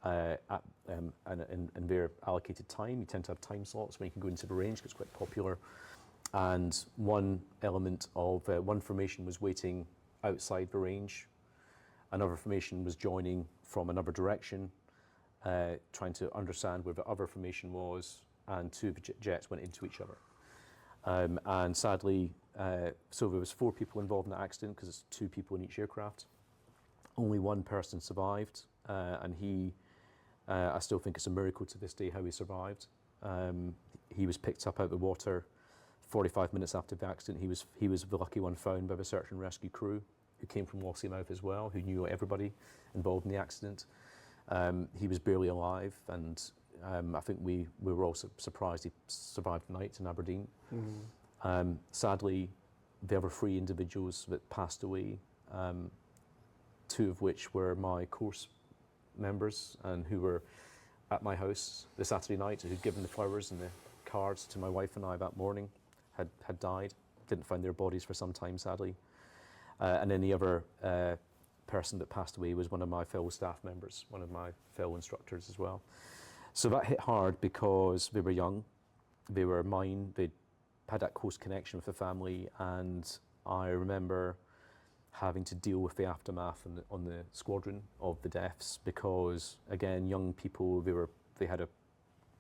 in their allocated time. You tend to have time slots when you can go into the range, because it's quite popular. And one element of one formation was waiting outside the range. Another formation was joining from another direction, trying to understand where the other formation was, and 2 of the jets went into each other. And sadly, so there was 4 people involved in the accident, because it's 2 people in each aircraft. Only one person survived, and I still think it's a miracle to this day how he survived. He was picked up out of the water 45 minutes after the accident. He was the lucky one found by the search and rescue crew, who came from Lossiemouth as well, who knew everybody involved in the accident. He was barely alive, and I think we were all surprised he survived the night in Aberdeen. Sadly, the other 3 individuals that passed away, 2 of which were my course members and who were at my house the Saturday night, who'd given the flowers and the cards to my wife and I that morning, had died. Didn't find their bodies for some time, sadly. And then the other person that passed away was one of my fellow staff members, one of my fellow instructors as well. So that hit hard, because they were young, they were mine, they'd had that close connection with the family, and I remember having to deal with the aftermath on the squadron of the deaths, because again, young people, they had a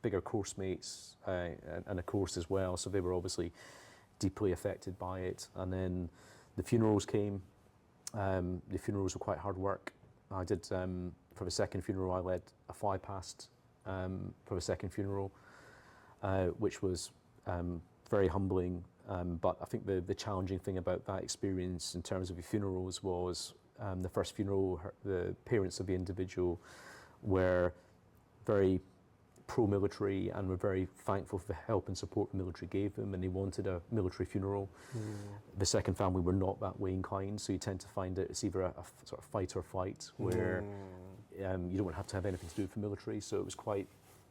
bigger course mates and a course as well, so they were obviously deeply affected by it. And then the funerals came. The funerals were quite hard work. I did, for the second funeral, I led a fly-past for the second funeral, which was very humbling. But I think the challenging thing about that experience in terms of the funerals was the first funeral, the parents of the individual were very pro-military and were very thankful for the help and support the military gave them, and they wanted a military funeral. The second family were not that way inclined, so you tend to find it's either a sort of fight or flight, where you don't have to have anything to do with the military, so it was quite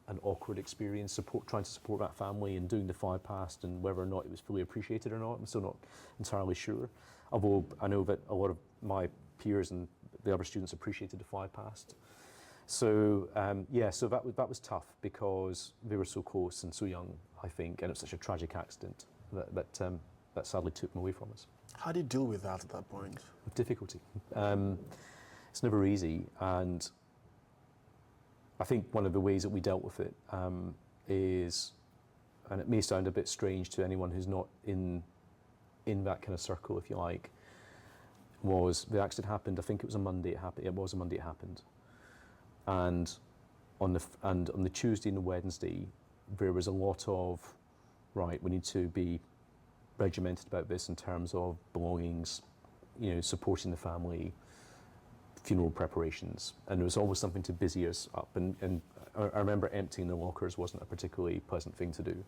an awkward experience, trying to support that family and doing the fly-past, and whether or not it was fully appreciated or not, I'm still not entirely sure. Although I know that a lot of my peers and the other students appreciated the fly-past. So so that was tough, because they were so close and so young, I think, and it was such a tragic accident that sadly took them away from us. How do you deal with that at that point? With difficulty. It's never easy, and I think one of the ways that we dealt with it is, and it may sound a bit strange to anyone who's not in that kind of circle, if you like, was the accident happened. I think it was a Monday. It was a Monday. It happened. And on the Tuesday and the Wednesday, there was a lot of, right, we need to be regimented about this in terms of belongings, supporting the family, funeral preparations, and there was always something to busy us up. And I remember emptying the lockers wasn't a particularly pleasant thing to do.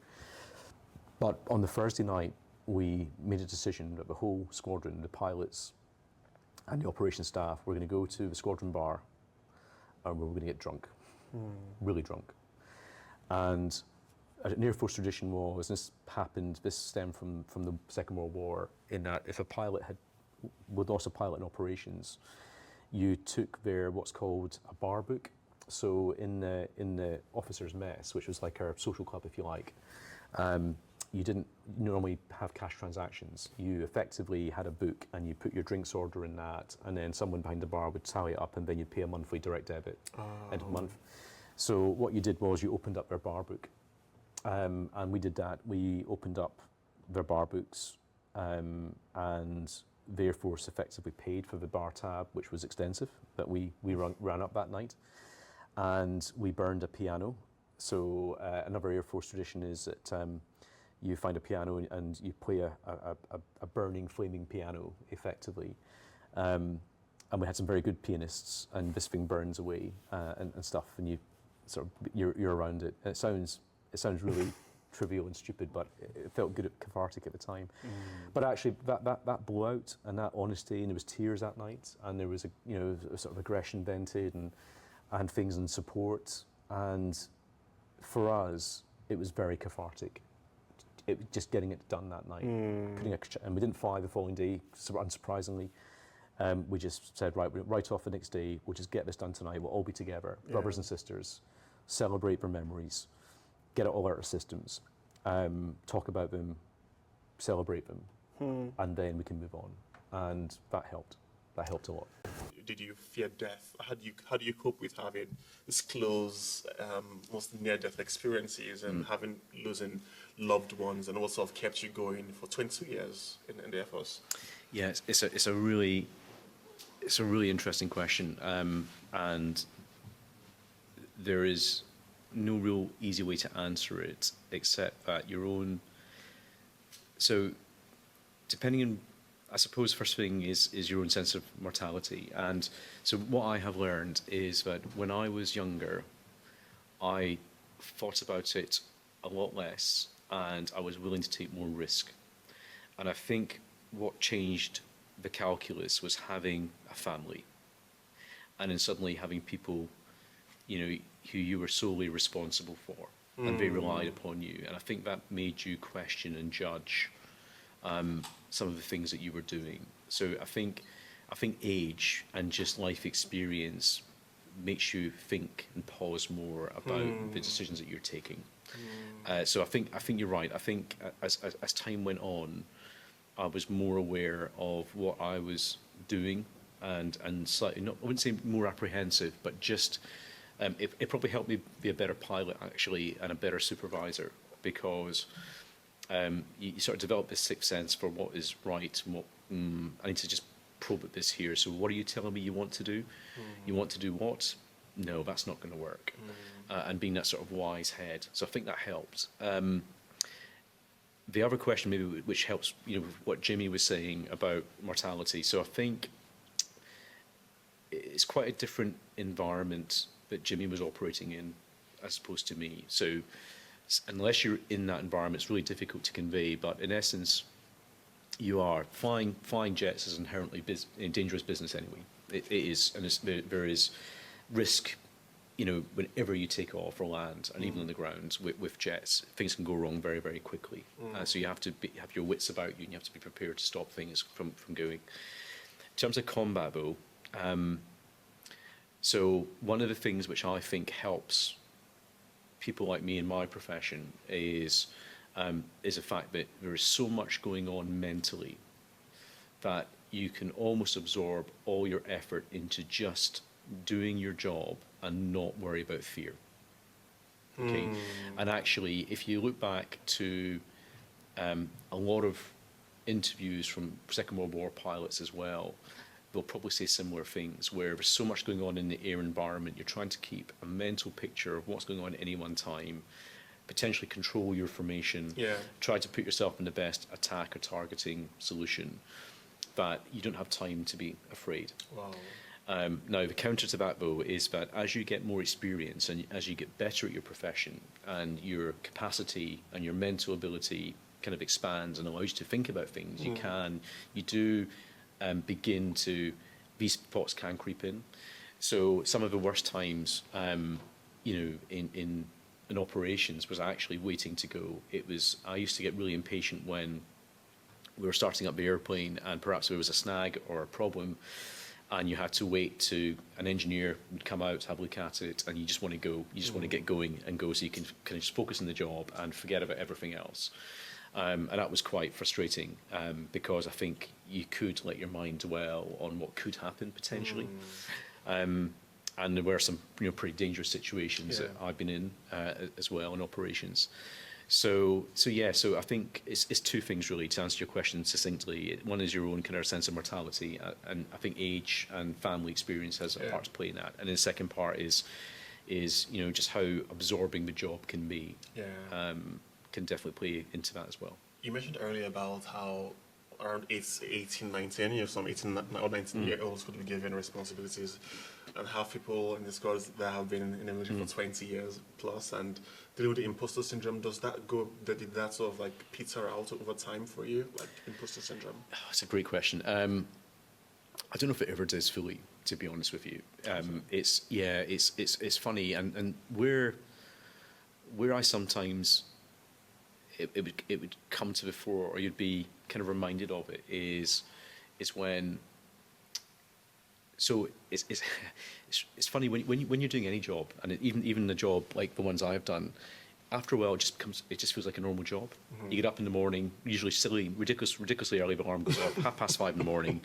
But on the Thursday night, we made a decision that the whole squadron, the pilots and the operations staff, were going to go to the squadron bar, and we were going to get drunk, really drunk. And an Air Force tradition was, this stemmed from the Second World War, in that if a pilot would lost a pilot in operations, you took their what's called a bar book. So in the officers' mess, which was like our social club, if you like, you didn't normally have cash transactions. You effectively had a book, and you put your drinks order in that, and then someone behind the bar would tally it up, and then you'd pay a monthly direct debit end of month. So what you did was you opened up their bar book, and we did that. We opened up their bar books, and the Air Force effectively paid for the bar tab, which was extensive, that we ran up that night, and we burned a piano. So another Air Force tradition is that you find a piano and you play a burning, flaming piano, effectively. And we had some very good pianists, and this thing burns away and stuff, and you're around it. And it sounds really trivial and stupid, but it felt good, cathartic at the time. But actually, that blowout and that honesty, and there was tears that night, and there was a sort of aggression vented, and things in support, and for us, it was very cathartic. Just getting it done that night, and we didn't fly the following day, unsurprisingly. We just said, right off the next day, we'll just get this done tonight. We'll all be together, brothers and sisters, celebrate their memories, get it all out of our systems, talk about them, celebrate them, and then we can move on. And that helped. That helped a lot. Did you fear death? How do you cope with having this close, most near-death experiences and losing loved ones, and also have kept you going for 22 years in the Air Force? Yeah, it's a really interesting question, and there is no real easy way to answer it except that your own. So, depending on, I suppose, first thing is your own sense of mortality. And so what I have learned is that when I was younger, I thought about it a lot less, and I was willing to take more risk. And I think what changed the calculus was having a family, and then suddenly having people, who you were solely responsible for, and they relied upon you. And I think that made you question and judge some of the things that you were doing. So I think age and just life experience makes you think and pause more about the decisions that you're taking. So I think you're right. I think as time went on, I was more aware of what I was doing, and slightly, not, I wouldn't say more apprehensive, but just it probably helped me be a better pilot, actually, and a better supervisor, because you sort of develop this sixth sense for what is right and what I need to just probe at this here. So what are you telling me you want to do? You want to do what? No, that's not going to work. And being that sort of wise head. So I think that helped. The other question, maybe, which helps, what Jimmy was saying about mortality. So I think it's quite a different environment that Jimmy was operating in as opposed to me. So unless you're in that environment, it's really difficult to convey. But in essence, you are flying jets is inherently dangerous business anyway. It is, and there is risk. Whenever you take off or land, and even on the ground with jets, things can go wrong very, very quickly. So you have to have your wits about you, and you have to be prepared to stop things from going. In terms of combat, though, so one of the things which I think helps people like me in my profession is the fact that there is so much going on mentally that you can almost absorb all your effort into just doing your job and not worry about fear. Okay, and actually, if you look back to a lot of interviews from Second World War pilots as well, they'll probably say similar things, where there's so much going on in the air environment, you're trying to keep a mental picture of what's going on at any one time, potentially control your formation, try to put yourself in the best attack or targeting solution, that you don't have time to be afraid. Wow. Now, the counter to that, though, is that as you get more experience and as you get better at your profession, and your capacity and your mental ability kind of expands and allows you to think about things, you do begin to, these thoughts can creep in. So some of the worst times, in operations was actually waiting to go. I used to get really impatient when we were starting up the airplane and perhaps there was a snag or a problem, and you had to wait to an engineer would come out, have a look at it, and you just want to go. You just want to get going and go, so you can kind of just focus on the job and forget about everything else. And that was quite frustrating, because I think you could let your mind dwell on what could happen potentially. And there were some pretty dangerous situations that I've been in as well in operations. So I think it's two things really, to answer your question succinctly. One is your own kind of sense of mortality, and I think age and family experience has a part to play in that. And the second part is just how absorbing the job can be. Can definitely play into that as well. You mentioned earlier about how around 18, 19, some 18 or 19-year-olds could be given responsibilities, and have people in the squads that have been in the military for 20 years plus, and dealing with the imposter syndrome, did that sort of like peter out over time for you, like imposter syndrome? Oh, it's a great question. I don't know if it ever does fully, to be honest with you. It's funny, and where I sometimes it would come to the fore, or you'd be kind of reminded of it, is when. So it's funny when you're doing any job, and even a job like the ones I've done. After a while, it just feels like a normal job. You get up in the morning, usually ridiculously early. The alarm goes off 5:30 in the morning.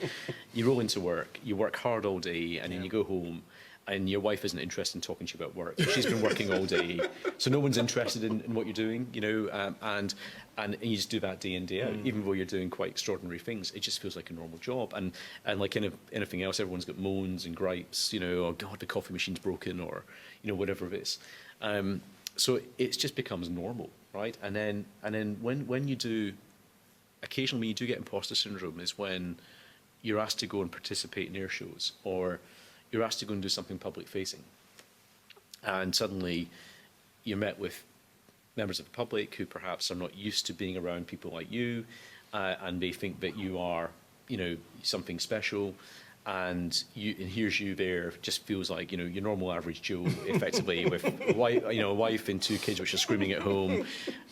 You roll into work. You work hard all day, and then you go home. And your wife isn't interested in talking to you about work. She's been working all day, so no one's interested in what you're doing, and you just do that day in, day out. Even though you're doing quite extraordinary things, it just feels like a normal job. And like anything else, everyone's got moans and gripes, oh God, the coffee machine's broken, or whatever it is. So it just becomes normal, right? And then when you do, occasionally when you do get imposter syndrome, is when you're asked to go and participate in air shows, or you're asked to go and do something public facing, and suddenly you're met with members of the public who perhaps are not used to being around people like you, and they think that you are, something special, and here's you there, just feels like your normal average Joe, effectively, with a wife and 2 kids which are screaming at home,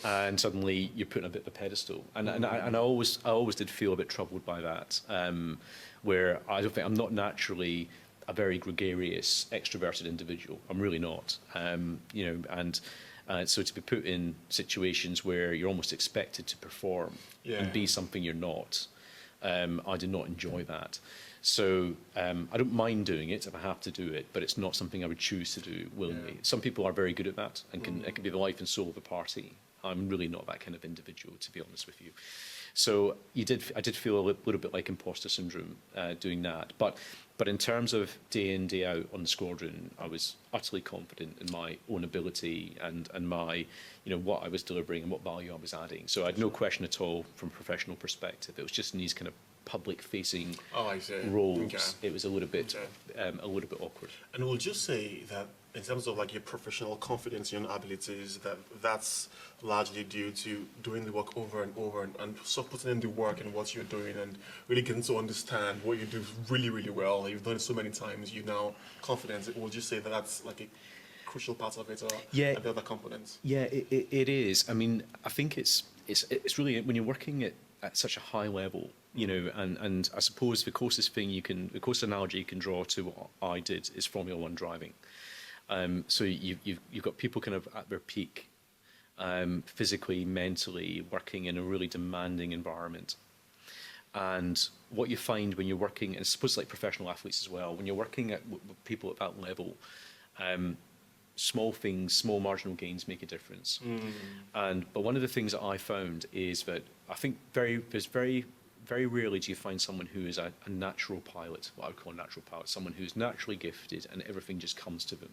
and suddenly you're put on a bit of a pedestal, and I always did feel a bit troubled by that, where I'm not naturally a very gregarious, extroverted individual. I'm really not, and so to be put in situations where you're almost expected to perform and be something you're not, I did not enjoy that. So I don't mind doing it if I have to do it, but it's not something I would choose to do willingly. Some people are very good at that, and it can be the life and soul of a party. I'm really not that kind of individual, to be honest with you. So I did feel a little bit like imposter syndrome doing that, but in terms of day in, day out on the squadron, I was utterly confident in my own ability and my, what I was delivering and what value I was adding. So I had no question at all from a professional perspective. It was just in these kind of public-facing roles. Okay. It was a little bit awkward. And we'll just say that in terms of like your professional confidence in your abilities, that's largely due to doing the work over and over, and so putting in the work in what you're doing, and really getting to understand what you do really, really well. You've done it so many times, you're now confident. We'll just say that that's like a crucial part of it, or the other components. Yeah, it is. I mean, I think it's really, when you're working at such a high level, and I suppose the closest analogy you can draw to what I did is Formula One driving. So you've got people kind of at their peak, physically, mentally, working in a really demanding environment. And what you find when you're working, and I suppose like professional athletes as well, when you're working with people at that level, small things, small marginal gains make a difference. But one of the things that I found is that I think very rarely do you find someone who is a natural pilot, what I would call a natural pilot, someone who's naturally gifted and everything just comes to them.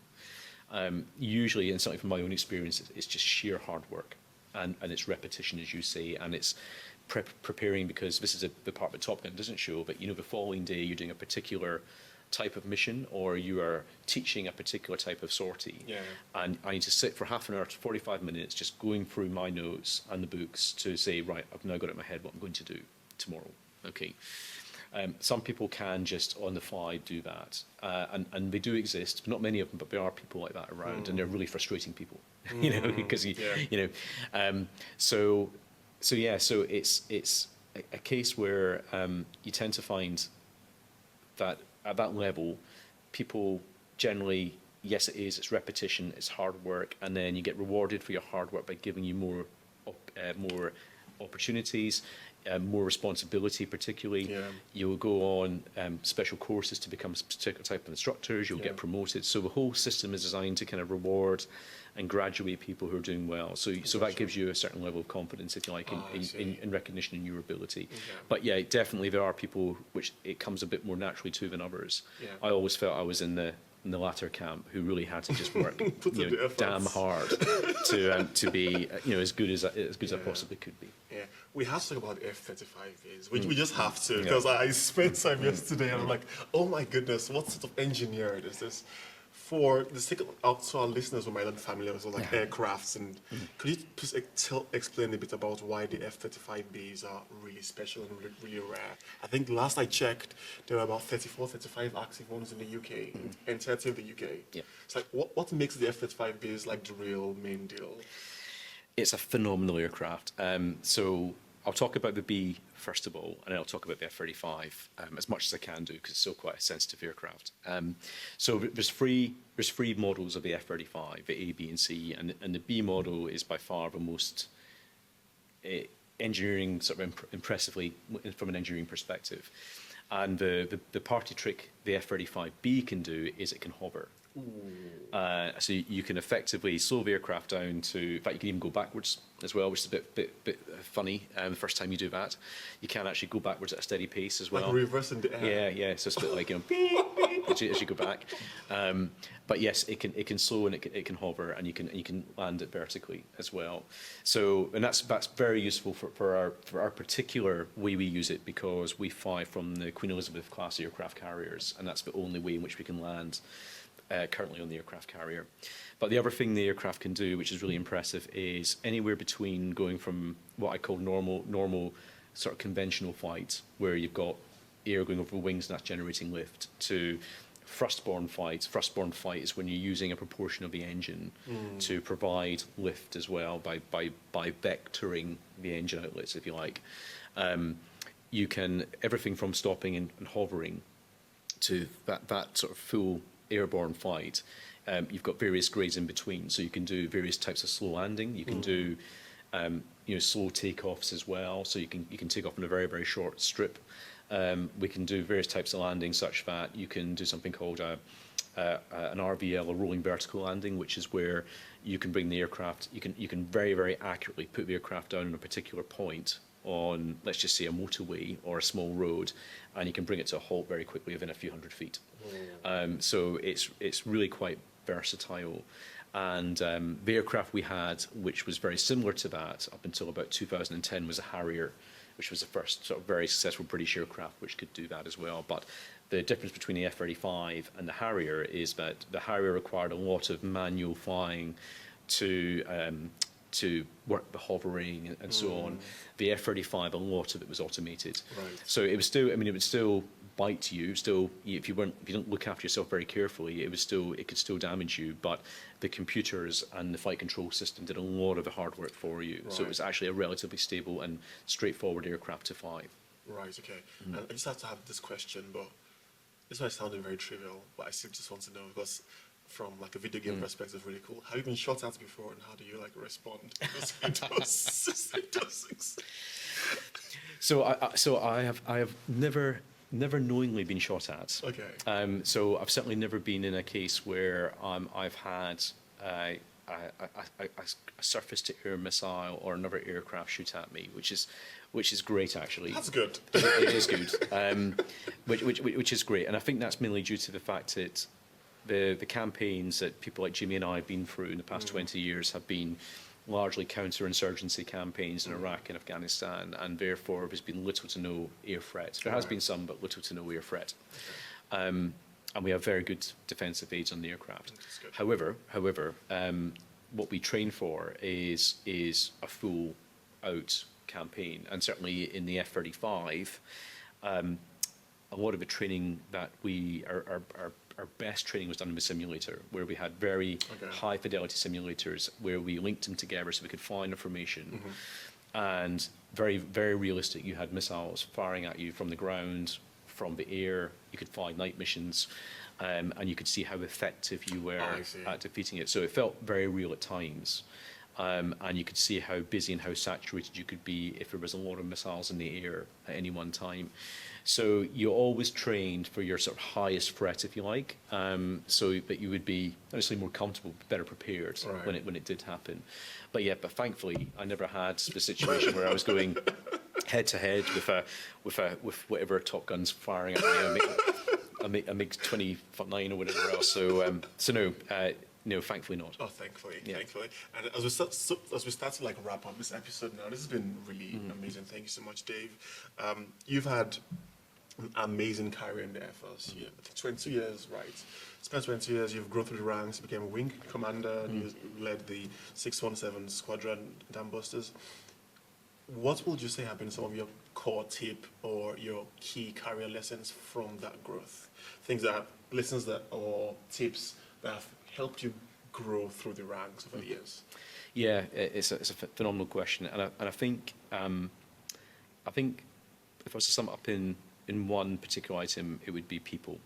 Usually, and certainly from my own experience, it's just sheer hard work, and it's repetition, as you say, and it's preparing, because this is the part that Top Gun doesn't show, but the following day you're doing a particular type of mission, or you are teaching a particular type of sortie, and I need to sit for half an hour to 45 minutes just going through my notes and the books to say, right, I've now got it in my head what I'm going to do tomorrow. Okay. Some people can just on the fly do that, and they do exist, not many of them, but there are people like that around, and they're really frustrating people, because so it's a case where you tend to find that at that level, people generally, yes, it's repetition, it's hard work, and then you get rewarded for your hard work by giving you more opportunities, more responsibility, particularly. You'll go on special courses to become a particular type of instructors, you'll get promoted. So the whole system is designed to kind of reward and graduate people who are doing well. So that gives you a certain level of confidence, if you like, in recognition in your ability. But yeah, definitely there are people which it comes a bit more naturally to than others. I always felt I was in the in the latter camp who really had to just work the efforts. damn hard to be as good as I possibly could be. Yeah, we have to talk about the F-35As, which we just have to, because I spent time yesterday and I'm like, oh my goodness, what sort of engineering is this? For the sake of out to our listeners who might not be familiar with like aircrafts, and could you please explain a bit about why the F-35Bs are really special and really rare? I think last I checked, there were about 34, 35 active ones in the UK, entirety of the UK. Yeah. It's like, what makes the F-35Bs like the real main deal? It's a phenomenal aircraft. So I'll talk about the B first of all, and then I'll talk about the F-35 as much as I can do, because it's still quite a sensitive aircraft. So there's three models of the F-35, the A, B, and C, and the B model is by far the most engineering, sort of impressively from an engineering perspective. And the party trick the F-35B can do is it can hover. So you can effectively slow the aircraft down to, in fact, you can even go backwards as well, which is a bit funny. The first time you do that, you can actually go backwards at a steady pace as well. Like reversing the air. Yeah. So it's a bit like beep, beep, as you go back. But yes, it can slow and it can hover, and you can land it vertically as well. So that's very useful for our particular way we use it, because we fly from the Queen Elizabeth class aircraft carriers, and that's the only way in which we can land. Currently on the aircraft carrier. But the other thing the aircraft can do, which is really impressive, is anywhere between going from what I call normal sort of conventional flight, where you've got air going over the wings and that's generating lift, to thrust-borne flight. Thrust-borne flight is when you're using a proportion of the engine to provide lift as well by vectoring the engine outlets, if you like. You can, everything from stopping and hovering to that sort of full airborne flight, you've got various grades in between. So you can do various types of slow landing. You can do slow takeoffs as well. So you can take off in a very, very short strip. We can do various types of landing, such that you can do something called an RVL, a rolling vertical landing, which is where you can bring the aircraft. You can very, very accurately put the aircraft down on a particular point on, let's just say, a motorway or a small road, and you can bring it to a halt very quickly within a few hundred feet. So it's really quite versatile. And the aircraft we had, which was very similar to that up until about 2010, was a Harrier, which was the first sort of very successful British aircraft which could do that as well. But the difference between the F-35 and the Harrier is that the Harrier required a lot of manual flying to work the hovering and so on. The F-35, a lot of it was automated. Right. So it was still, it would still bite you. Still, if you don't look after yourself very carefully, it could still damage you. But the computers and the flight control system did a lot of the hard work for you. Right. So it was actually a relatively stable and straightforward aircraft to fly. Right. Okay. And I just have to have this question, but this might sound very trivial, but I still just want to know, because from like a video game perspective, really cool. Have you been shot at before, and how do you like respond? So I have never knowingly been shot at. Okay. So I've certainly never been in a case where I've had a surface-to-air missile or another aircraft shoot at me, which is great, actually. That's good. It is good, which is great, and I think that's mainly due to the fact that the campaigns that people like Jimmy and I have been through in the past 20 years have been largely counterinsurgency campaigns in Iraq and Afghanistan, and therefore there's been little to no air threat. There has been some, but little to no air threat. And we have very good defensive aids on the aircraft. However, what we train for is a full-out campaign, and certainly in the F-35, a lot of the training that our best training was done in the simulator, where we had very high fidelity simulators where we linked them together so we could find information. And very, very realistic. You had missiles firing at you from the ground, from the air. You could fly night missions, and you could see how effective you were at defeating it. So it felt very real at times. And you could see how busy and how saturated you could be if there was a lot of missiles in the air at any one time. So you always trained for your sort of highest threat, if you like, so that you would be obviously more comfortable, better prepared when it did happen. But thankfully, I never had the situation where I was going head to head with whatever Top Gun's firing at me. I make 29 or whatever else. So no, thankfully not. Oh, thankfully, Yeah. thankfully. And as we start to like wrap up this episode now, this has been really amazing. Thank you so much, Dave. You've had an amazing career in the Air Force. Yeah, 22 years, right? Spent 22 years. You've grown through the ranks. You became a wing commander. And you led the 617 Squadron Dambusters. What would you say have been some of your core tip or your key career lessons from that growth? Lessons or tips that have helped you grow through the ranks over the years? Yeah, it's a phenomenal question, and I think if I was to sum it up in one particular item, it would be people,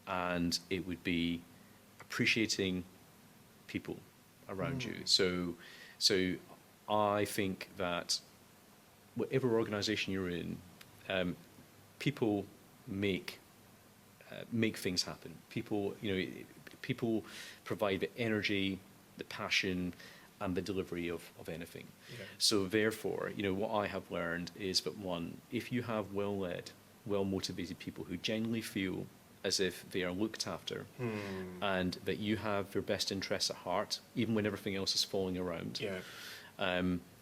and it would be appreciating people around you. So I think that whatever organisation you're in, people make things happen. People, people provide the energy, the passion, and the delivery of anything. Yeah. So therefore, what I have learned is that one, if you have well-led, well-motivated people who genuinely feel as if they are looked after and that you have their best interests at heart, even when everything else is falling around,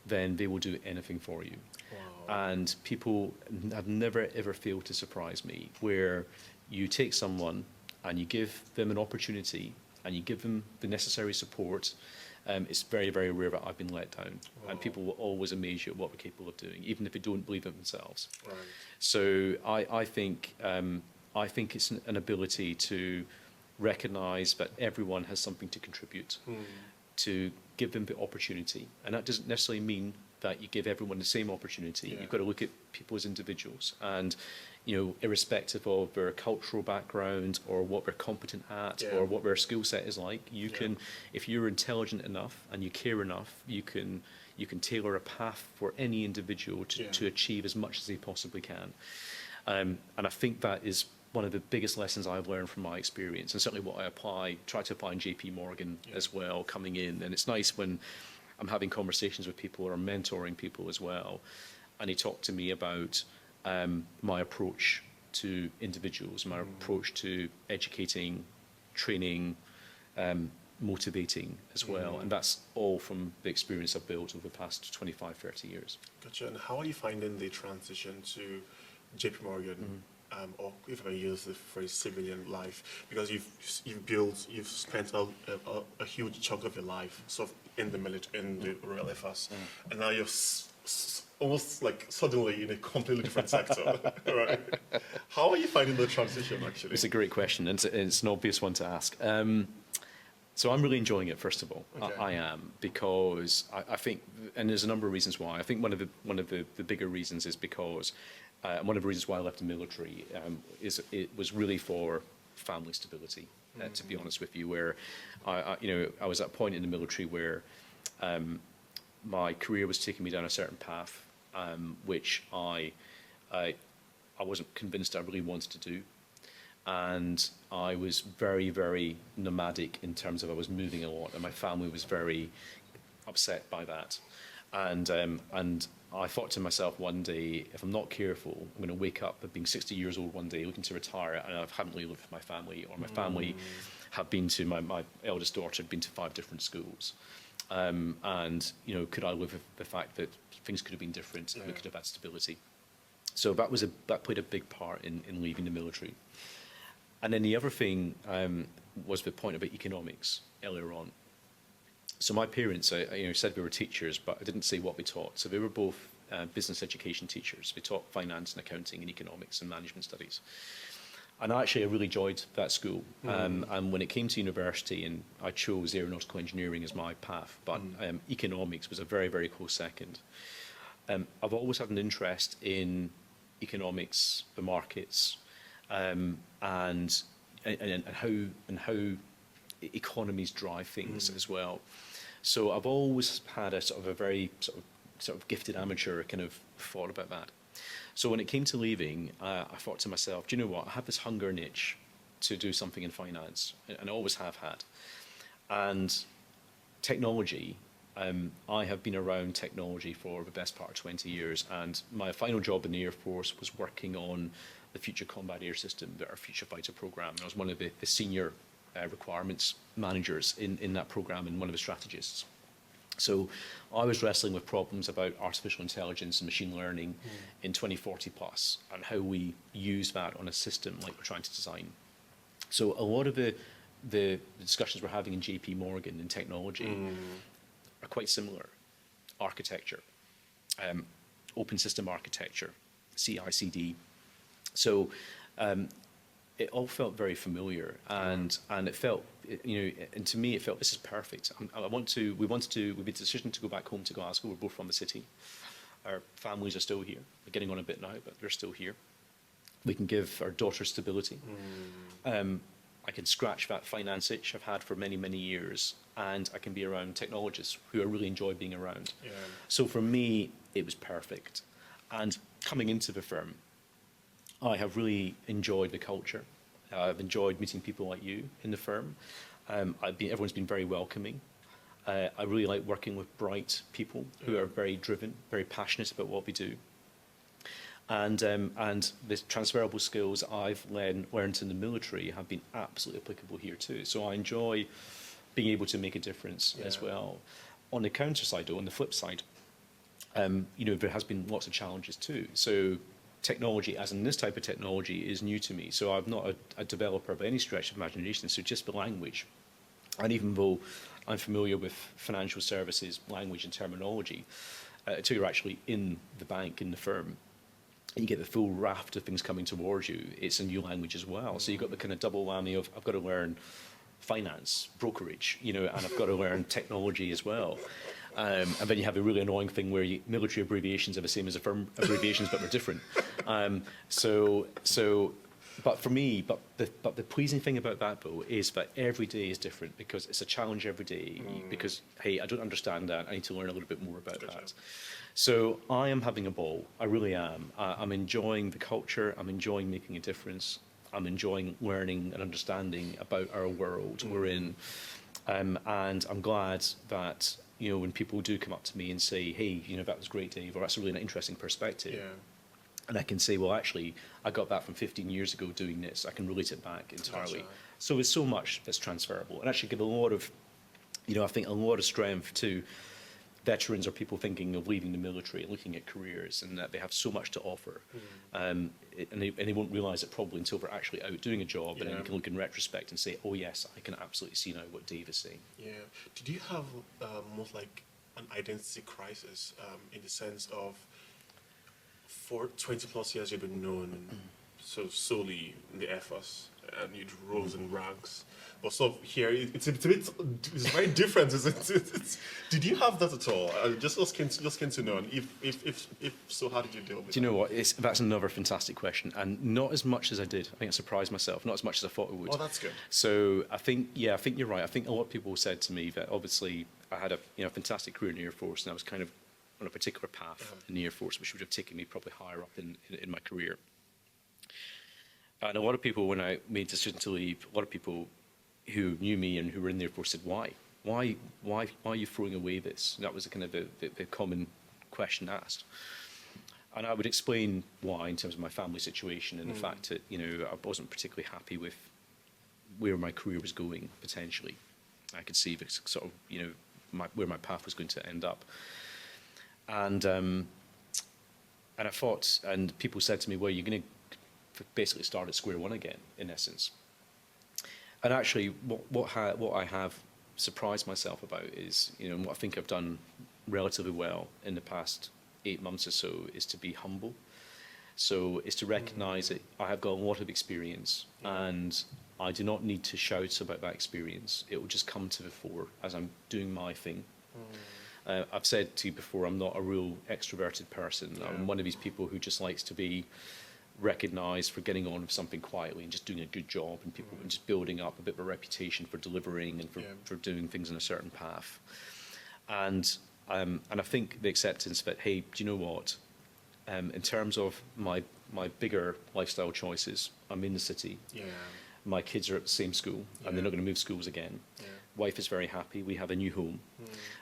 then they will do anything for you. Wow. And people have never, ever failed to surprise me, where you take someone and you give them an opportunity and you give them the necessary support. It's very, very rare that I've been let down. Wow. And people will always amaze you at what we're capable of doing, even if they don't believe it themselves. Right. So I think it's an ability to recognise that everyone has something to contribute, to give them the opportunity. And that doesn't necessarily mean that you give everyone the same opportunity. Yeah. You've got to look at people as individuals, and irrespective of their cultural background or what they're competent at or what their skill set is like, you can, if you're intelligent enough and you care enough, you can tailor a path for any individual to achieve as much as they possibly can. And I think that is one of the biggest lessons I've learned from my experience, and certainly what I try to apply in JP Morgan as well, coming in. And it's nice when I'm having conversations with people or mentoring people as well, and they talk to me about my approach to individuals, my approach to educating, training, motivating as well. And that's all from the experience I've built over the past 25, 30 years. Gotcha. And how are you finding the transition to JP Morgan, or if I use the phrase civilian life, because you've spent a huge chunk of your life sort of in the military, in the Royal Air Force, and now you're almost like suddenly in a completely different sector, right? How are you finding the transition, actually? It's a great question, and it's an obvious one to ask. So I'm really enjoying it, first of all. Okay. I am, because I think, and there's a number of reasons why. I think one of the bigger reasons is because one of the reasons why I left the military is it was really for family stability, to be honest with you, where I was at a point in the military where my career was taking me down a certain path, which I wasn't convinced I really wanted to do. And I was very, very nomadic in terms of I was moving a lot, and my family was very upset by that. And I thought to myself one day, if I'm not careful, I'm going to wake up at being 60 years old one day, looking to retire, and I haven't really lived with my family, or my family have been to, my eldest daughter had been to 5 different schools. And, could I live with the fact that things could have been different and we could have had stability? So that played a big part in leaving the military. And then the other thing was the point about economics earlier on. So my parents, said we were teachers, but I didn't say what we taught. So they were both business education teachers. We taught finance and accounting and economics and management studies. And I really enjoyed that school. And when it came to university, and I chose aeronautical engineering as my path, but economics was a very, very close second. I've always had an interest in economics, the markets, and how economies drive things as well. So I've always had a sort of a very sort of gifted amateur kind of thought about that. So when it came to leaving, I thought to myself, do you know what? I have this hunger and itch to do something in finance, and I always have had. And technology, I have been around technology for the best part of 20 years, and my final job in the Air Force was working on the Future Combat Air System, our future fighter program. And I was one of the senior requirements managers in that program and one of the strategists. So I was wrestling with problems about artificial intelligence and machine learning in 2040 plus, and how we use that on a system like we're trying to design. So a lot of the discussions we're having in JP Morgan in technology are quite similar. Architecture, open system architecture, CI/CD. So it all felt very familiar, and it felt, and to me it felt, this is perfect. We made the decision to go back home to Glasgow. We're both from the city. Our families are still here. They're getting on a bit now, but they're still here. We can give our daughter stability. I can scratch that finance itch I've had for many, many years, and I can be around technologists who I really enjoy being around. Yeah. So for me, it was perfect. And coming into the firm, I have really enjoyed the culture. I've enjoyed meeting people like you in the firm. Everyone's been very welcoming. I really like working with bright people who are very driven, very passionate about what we do. And the transferable skills I've learned in the military have been absolutely applicable here too. So I enjoy being able to make a difference as well. On the counter side, though, on the flip side, there has been lots of challenges too. So technology, as in this type of technology, is new to me. So I'm not a developer by any stretch of imagination, so just the language. And even though I'm familiar with financial services, language and terminology, until you're actually in the bank, in the firm, and you get the full raft of things coming towards you, it's a new language as well. So you've got the kind of double whammy of, I've got to learn finance, brokerage, and I've got to learn technology as well. And then you have a really annoying thing where military abbreviations are the same as firm abbreviations, but they're different. But for me, the pleasing thing about that, though, is that every day is different, because it's a challenge every day. Because, hey, I don't understand that. I need to learn a little bit more about that. So I am having a ball. I really am. I'm enjoying the culture. I'm enjoying making a difference. I'm enjoying learning and understanding about our world we're in. And I'm glad that, when people do come up to me and say, hey, that was great, Dave, or that's a really interesting perspective. Yeah. And I can say, well, actually, I got that from 15 years ago doing this. I can relate it back entirely. Gotcha. So there's so much that's transferable, and actually give a lot of, I think a lot of strength to veterans or people thinking of leaving the military and looking at careers, and that they have so much to offer. And they won't realise it probably until they're actually out doing a job, and then you can look in retrospect and say, oh yes, I can absolutely see now what Dave is saying. Yeah. Did you have most like an identity crisis in the sense of, for 20 plus years you've been known so solely in the Air Force, and you rose in ranks, but so here it's very different, isn't it? Did you have that at all? Just keen to know, and if so, how did you deal with it? Do you know what? That's another fantastic question, and not as much as I did. I think I surprised myself, not as much as I thought I would. Oh, that's good. So I think you're right. I think a lot of people said to me that obviously I had a fantastic career in the Air Force, and I was kind of on a particular path in the Air Force, which would have taken me probably higher up in my career. And a lot of people, when I made the decision to leave, a lot of people who knew me and who were in the Air Force said, why? Why are you throwing away this? And that was kind of the common question asked. And I would explain why in terms of my family situation and the fact that, I wasn't particularly happy with where my career was going, potentially. I could see the sort of, where my path was going to end up. And I thought, and people said to me, well, you're going to basically start at square one again, in essence. And actually, what I have surprised myself about is, what I think I've done relatively well in the past 8 months or so is to be humble. So it's to recognise that I have got a lot of experience, and I do not need to shout about that experience. It will just come to the fore as I'm doing my thing. I've said to you before, I'm not a real extroverted person. Yeah. I'm one of these people who just likes to be recognised for getting on with something quietly and just doing a good job, and people and just building up a bit of a reputation for delivering and for doing things in a certain path. And I think the acceptance that, hey, do you know what? In terms of my bigger lifestyle choices, I'm in the city. Yeah. My kids are at the same school, and they're not going to move schools again. Yeah. Wife is very happy. We have a new home.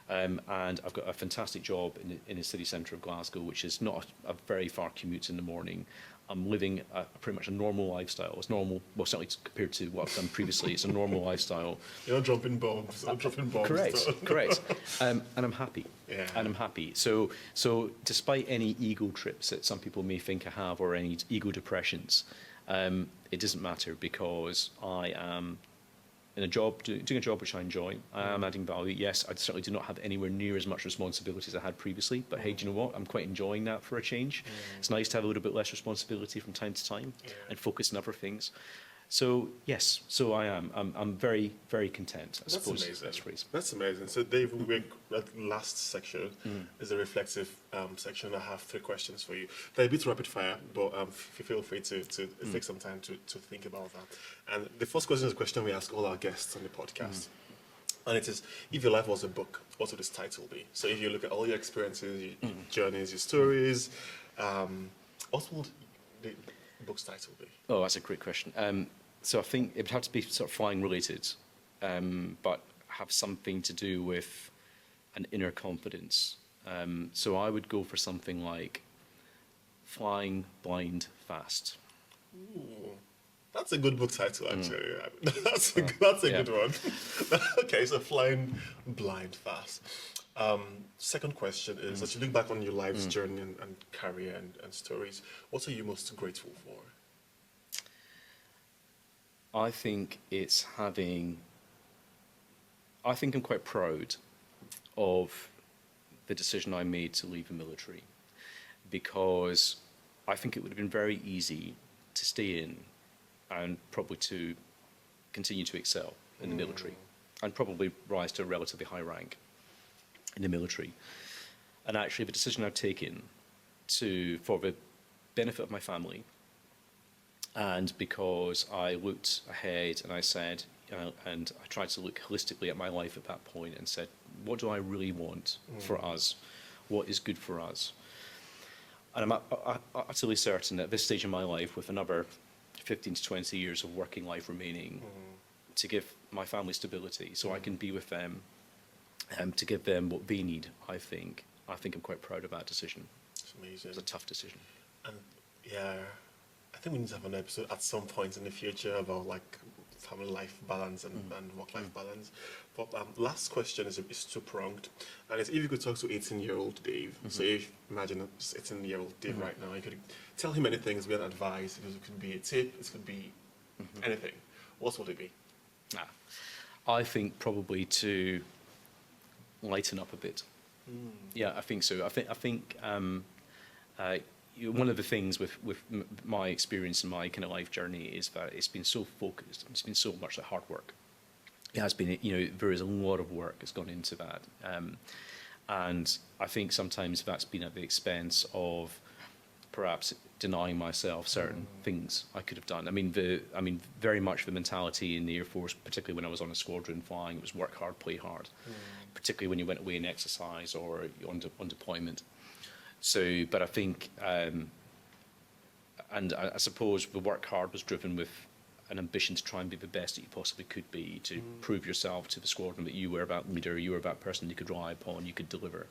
And I've got a fantastic job in the city centre of Glasgow, which is not a very far commute in the morning. I'm living pretty much a normal lifestyle. It's normal, well, certainly compared to what I've done previously, it's a normal lifestyle. You're not dropping bombs. Not dropping bombs. Correct. And I'm happy. Yeah. And I'm happy. So despite any ego trips that some people may think I have or any ego depressions, it doesn't matter because I am in a job, doing a job which I enjoy. I am adding value. Yes, I certainly do not have anywhere near as much responsibility as I had previously, but hey, do you know what? I'm quite enjoying that for a change. It's nice to have a little bit less responsibility from time to time and focus on other things. So yes, so I am. I'm very, very content. I suppose amazing. that's phrase. That's amazing. So Dave, we're at the last section is a reflective section. I have 3 questions for you. They're a bit rapid fire, but feel free to take some time to think about that. And the first question is a question we ask all our guests on the podcast. And it is, if your life was a book, what would its title be? So if you look at all your experiences, your journeys, your stories, what would the book's title be? Oh, that's a great question. So I think it would have to be sort of flying related, but have something to do with an inner confidence. So I would go for something like Flying Blind Fast. Ooh, that's a good book title, actually. That's a good one. Okay, so Flying Blind Fast. Second question is, as you look back on your life's journey and career and stories, what are you most grateful for? I think I'm quite proud of the decision I made to leave the military, because I think it would have been very easy to stay in and probably to continue to excel in the military and probably rise to a relatively high rank in the military. And actually the decision I've taken for the benefit of my family, and because I looked ahead and I said, and I tried to look holistically at my life at that point and said, what do I really want for us? What is good for us? And I'm utterly certain at this stage in my life, with another 15 to 20 years of working life remaining, to give my family stability so I can be with them, to give them what they need, I think I'm quite proud of that decision. It's amazing. It was a tough decision. And yeah, I think we need to have an episode at some point in the future about like family life balance and work-life balance. But last question is two-pronged, and it's if you could talk to 18-year-old Dave. So if imagine a 18-year-old Dave right now, you could tell him many things, give advice. It could be a tip, it could be anything. What would it be? I think probably to lighten up a bit. Yeah, I think so. I think one of the things with my experience and my kind of life journey is that it's been so focused. It's been so much hard work. It has been, there is a lot of work that's gone into that. And I think sometimes that's been at the expense of perhaps denying myself certain things I could have done. I mean, very much the mentality in the Air Force, particularly when I was on a squadron flying, it was work hard, play hard. Particularly when you went away in exercise or on deployment. So, but I think, and I suppose the work hard was driven with an ambition to try and be the best that you possibly could be, to prove yourself to the squadron that you were that leader, you were that person you could rely upon, you could deliver.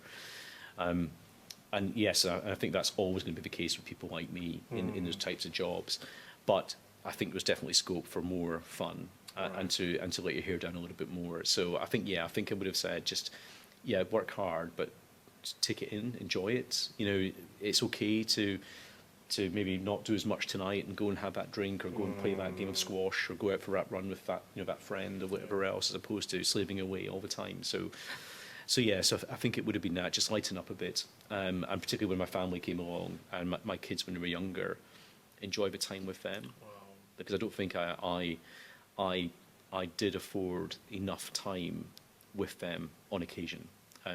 And yes, I think that's always going to be the case with people like me in those types of jobs. But I think there's definitely scope for more fun and to let your hair down a little bit more. So I think I would have said just work hard, but take it in, enjoy it. It's okay to maybe not do as much tonight and go and have that drink or go and play that game of squash or go out for that run with that that friend or whatever else, as opposed to slaving away all the time. So I think it would have been that, just lighten up a bit, and particularly when my family came along and my kids when they were younger, enjoy the time with them. Wow. Because I don't think I did afford enough time with them on occasion.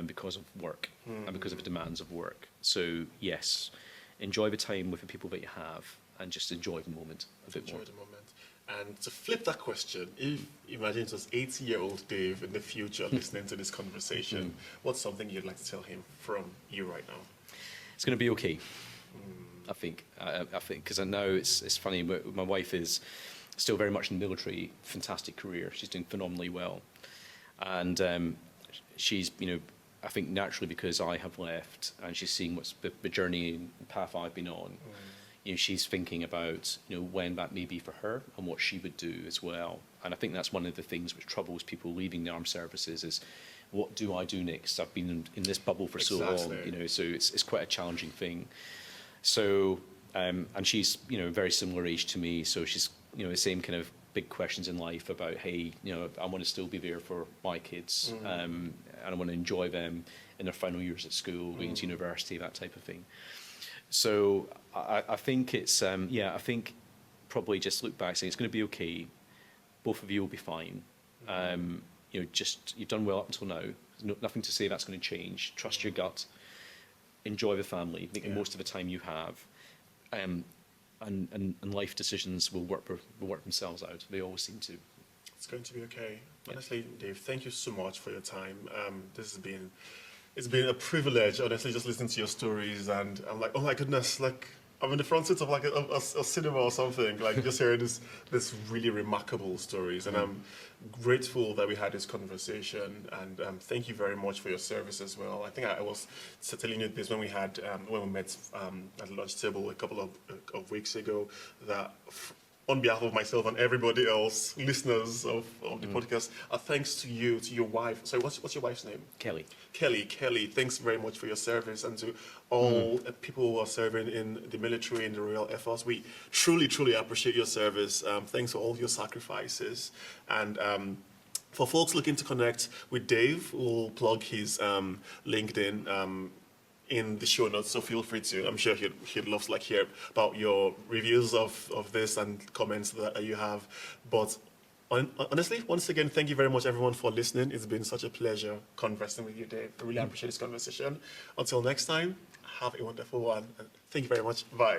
Because of work and because of the demands of work. So yes, enjoy the time with the people that you have and just enjoy the moment a bit more. Enjoy the moment. And to flip that question, if imagine it was 80-year-old Dave in the future listening to this conversation, what's something you'd like to tell him from you right now? It's going to be okay. I think because I know it's funny. My wife is still very much in the military. Fantastic career. She's doing phenomenally well. And she's, I think naturally because I have left and she's seeing what's the journey and path I've been on, she's thinking about, when that may be for her and what she would do as well. And I think that's one of the things which troubles people leaving the armed services is, what do I do next? I've been in this bubble for so long, so it's quite a challenging thing. So, and she's, very similar age to me, so she's, the same kind of big questions in life about, hey, I want to still be there for my kids, and I want to enjoy them in their final years at school, going to university, that type of thing. So I think it's, I think probably just look back saying it's going to be okay. Both of you will be fine. You've done well up until now. There's nothing to say that's going to change. Trust your gut. Enjoy the family. Make the most of the time you have. And life decisions will work themselves out. They always seem to. It's going to be okay. Honestly, Dave, thank you so much for your time. It's been a privilege, honestly, just listening to your stories, and I'm like, oh my goodness, like I'm in the front seat of like a cinema or something, like just hearing this really remarkable stories, and I'm grateful that we had this conversation, and thank you very much for your service as well. I think I was telling you this when we met at the lunch table a couple of weeks ago, that on behalf of myself and everybody else, listeners of the podcast, thanks to you, to your wife. Sorry, what's your wife's name? Kelly. Kelly, thanks very much for your service, and to all people who are serving in the military, in the Royal Air Force. We truly, truly appreciate your service. Thanks for all your sacrifices. And for folks looking to connect with Dave, we'll plug his LinkedIn in the show notes, so feel free to. I'm sure he'd love to hear about your reviews of this and comments that you have. But honestly, once again, thank you very much, everyone, for listening. It's been such a pleasure conversing with you, Dave. I really appreciate this conversation. Until next time, have a wonderful one. And thank you very much. Bye.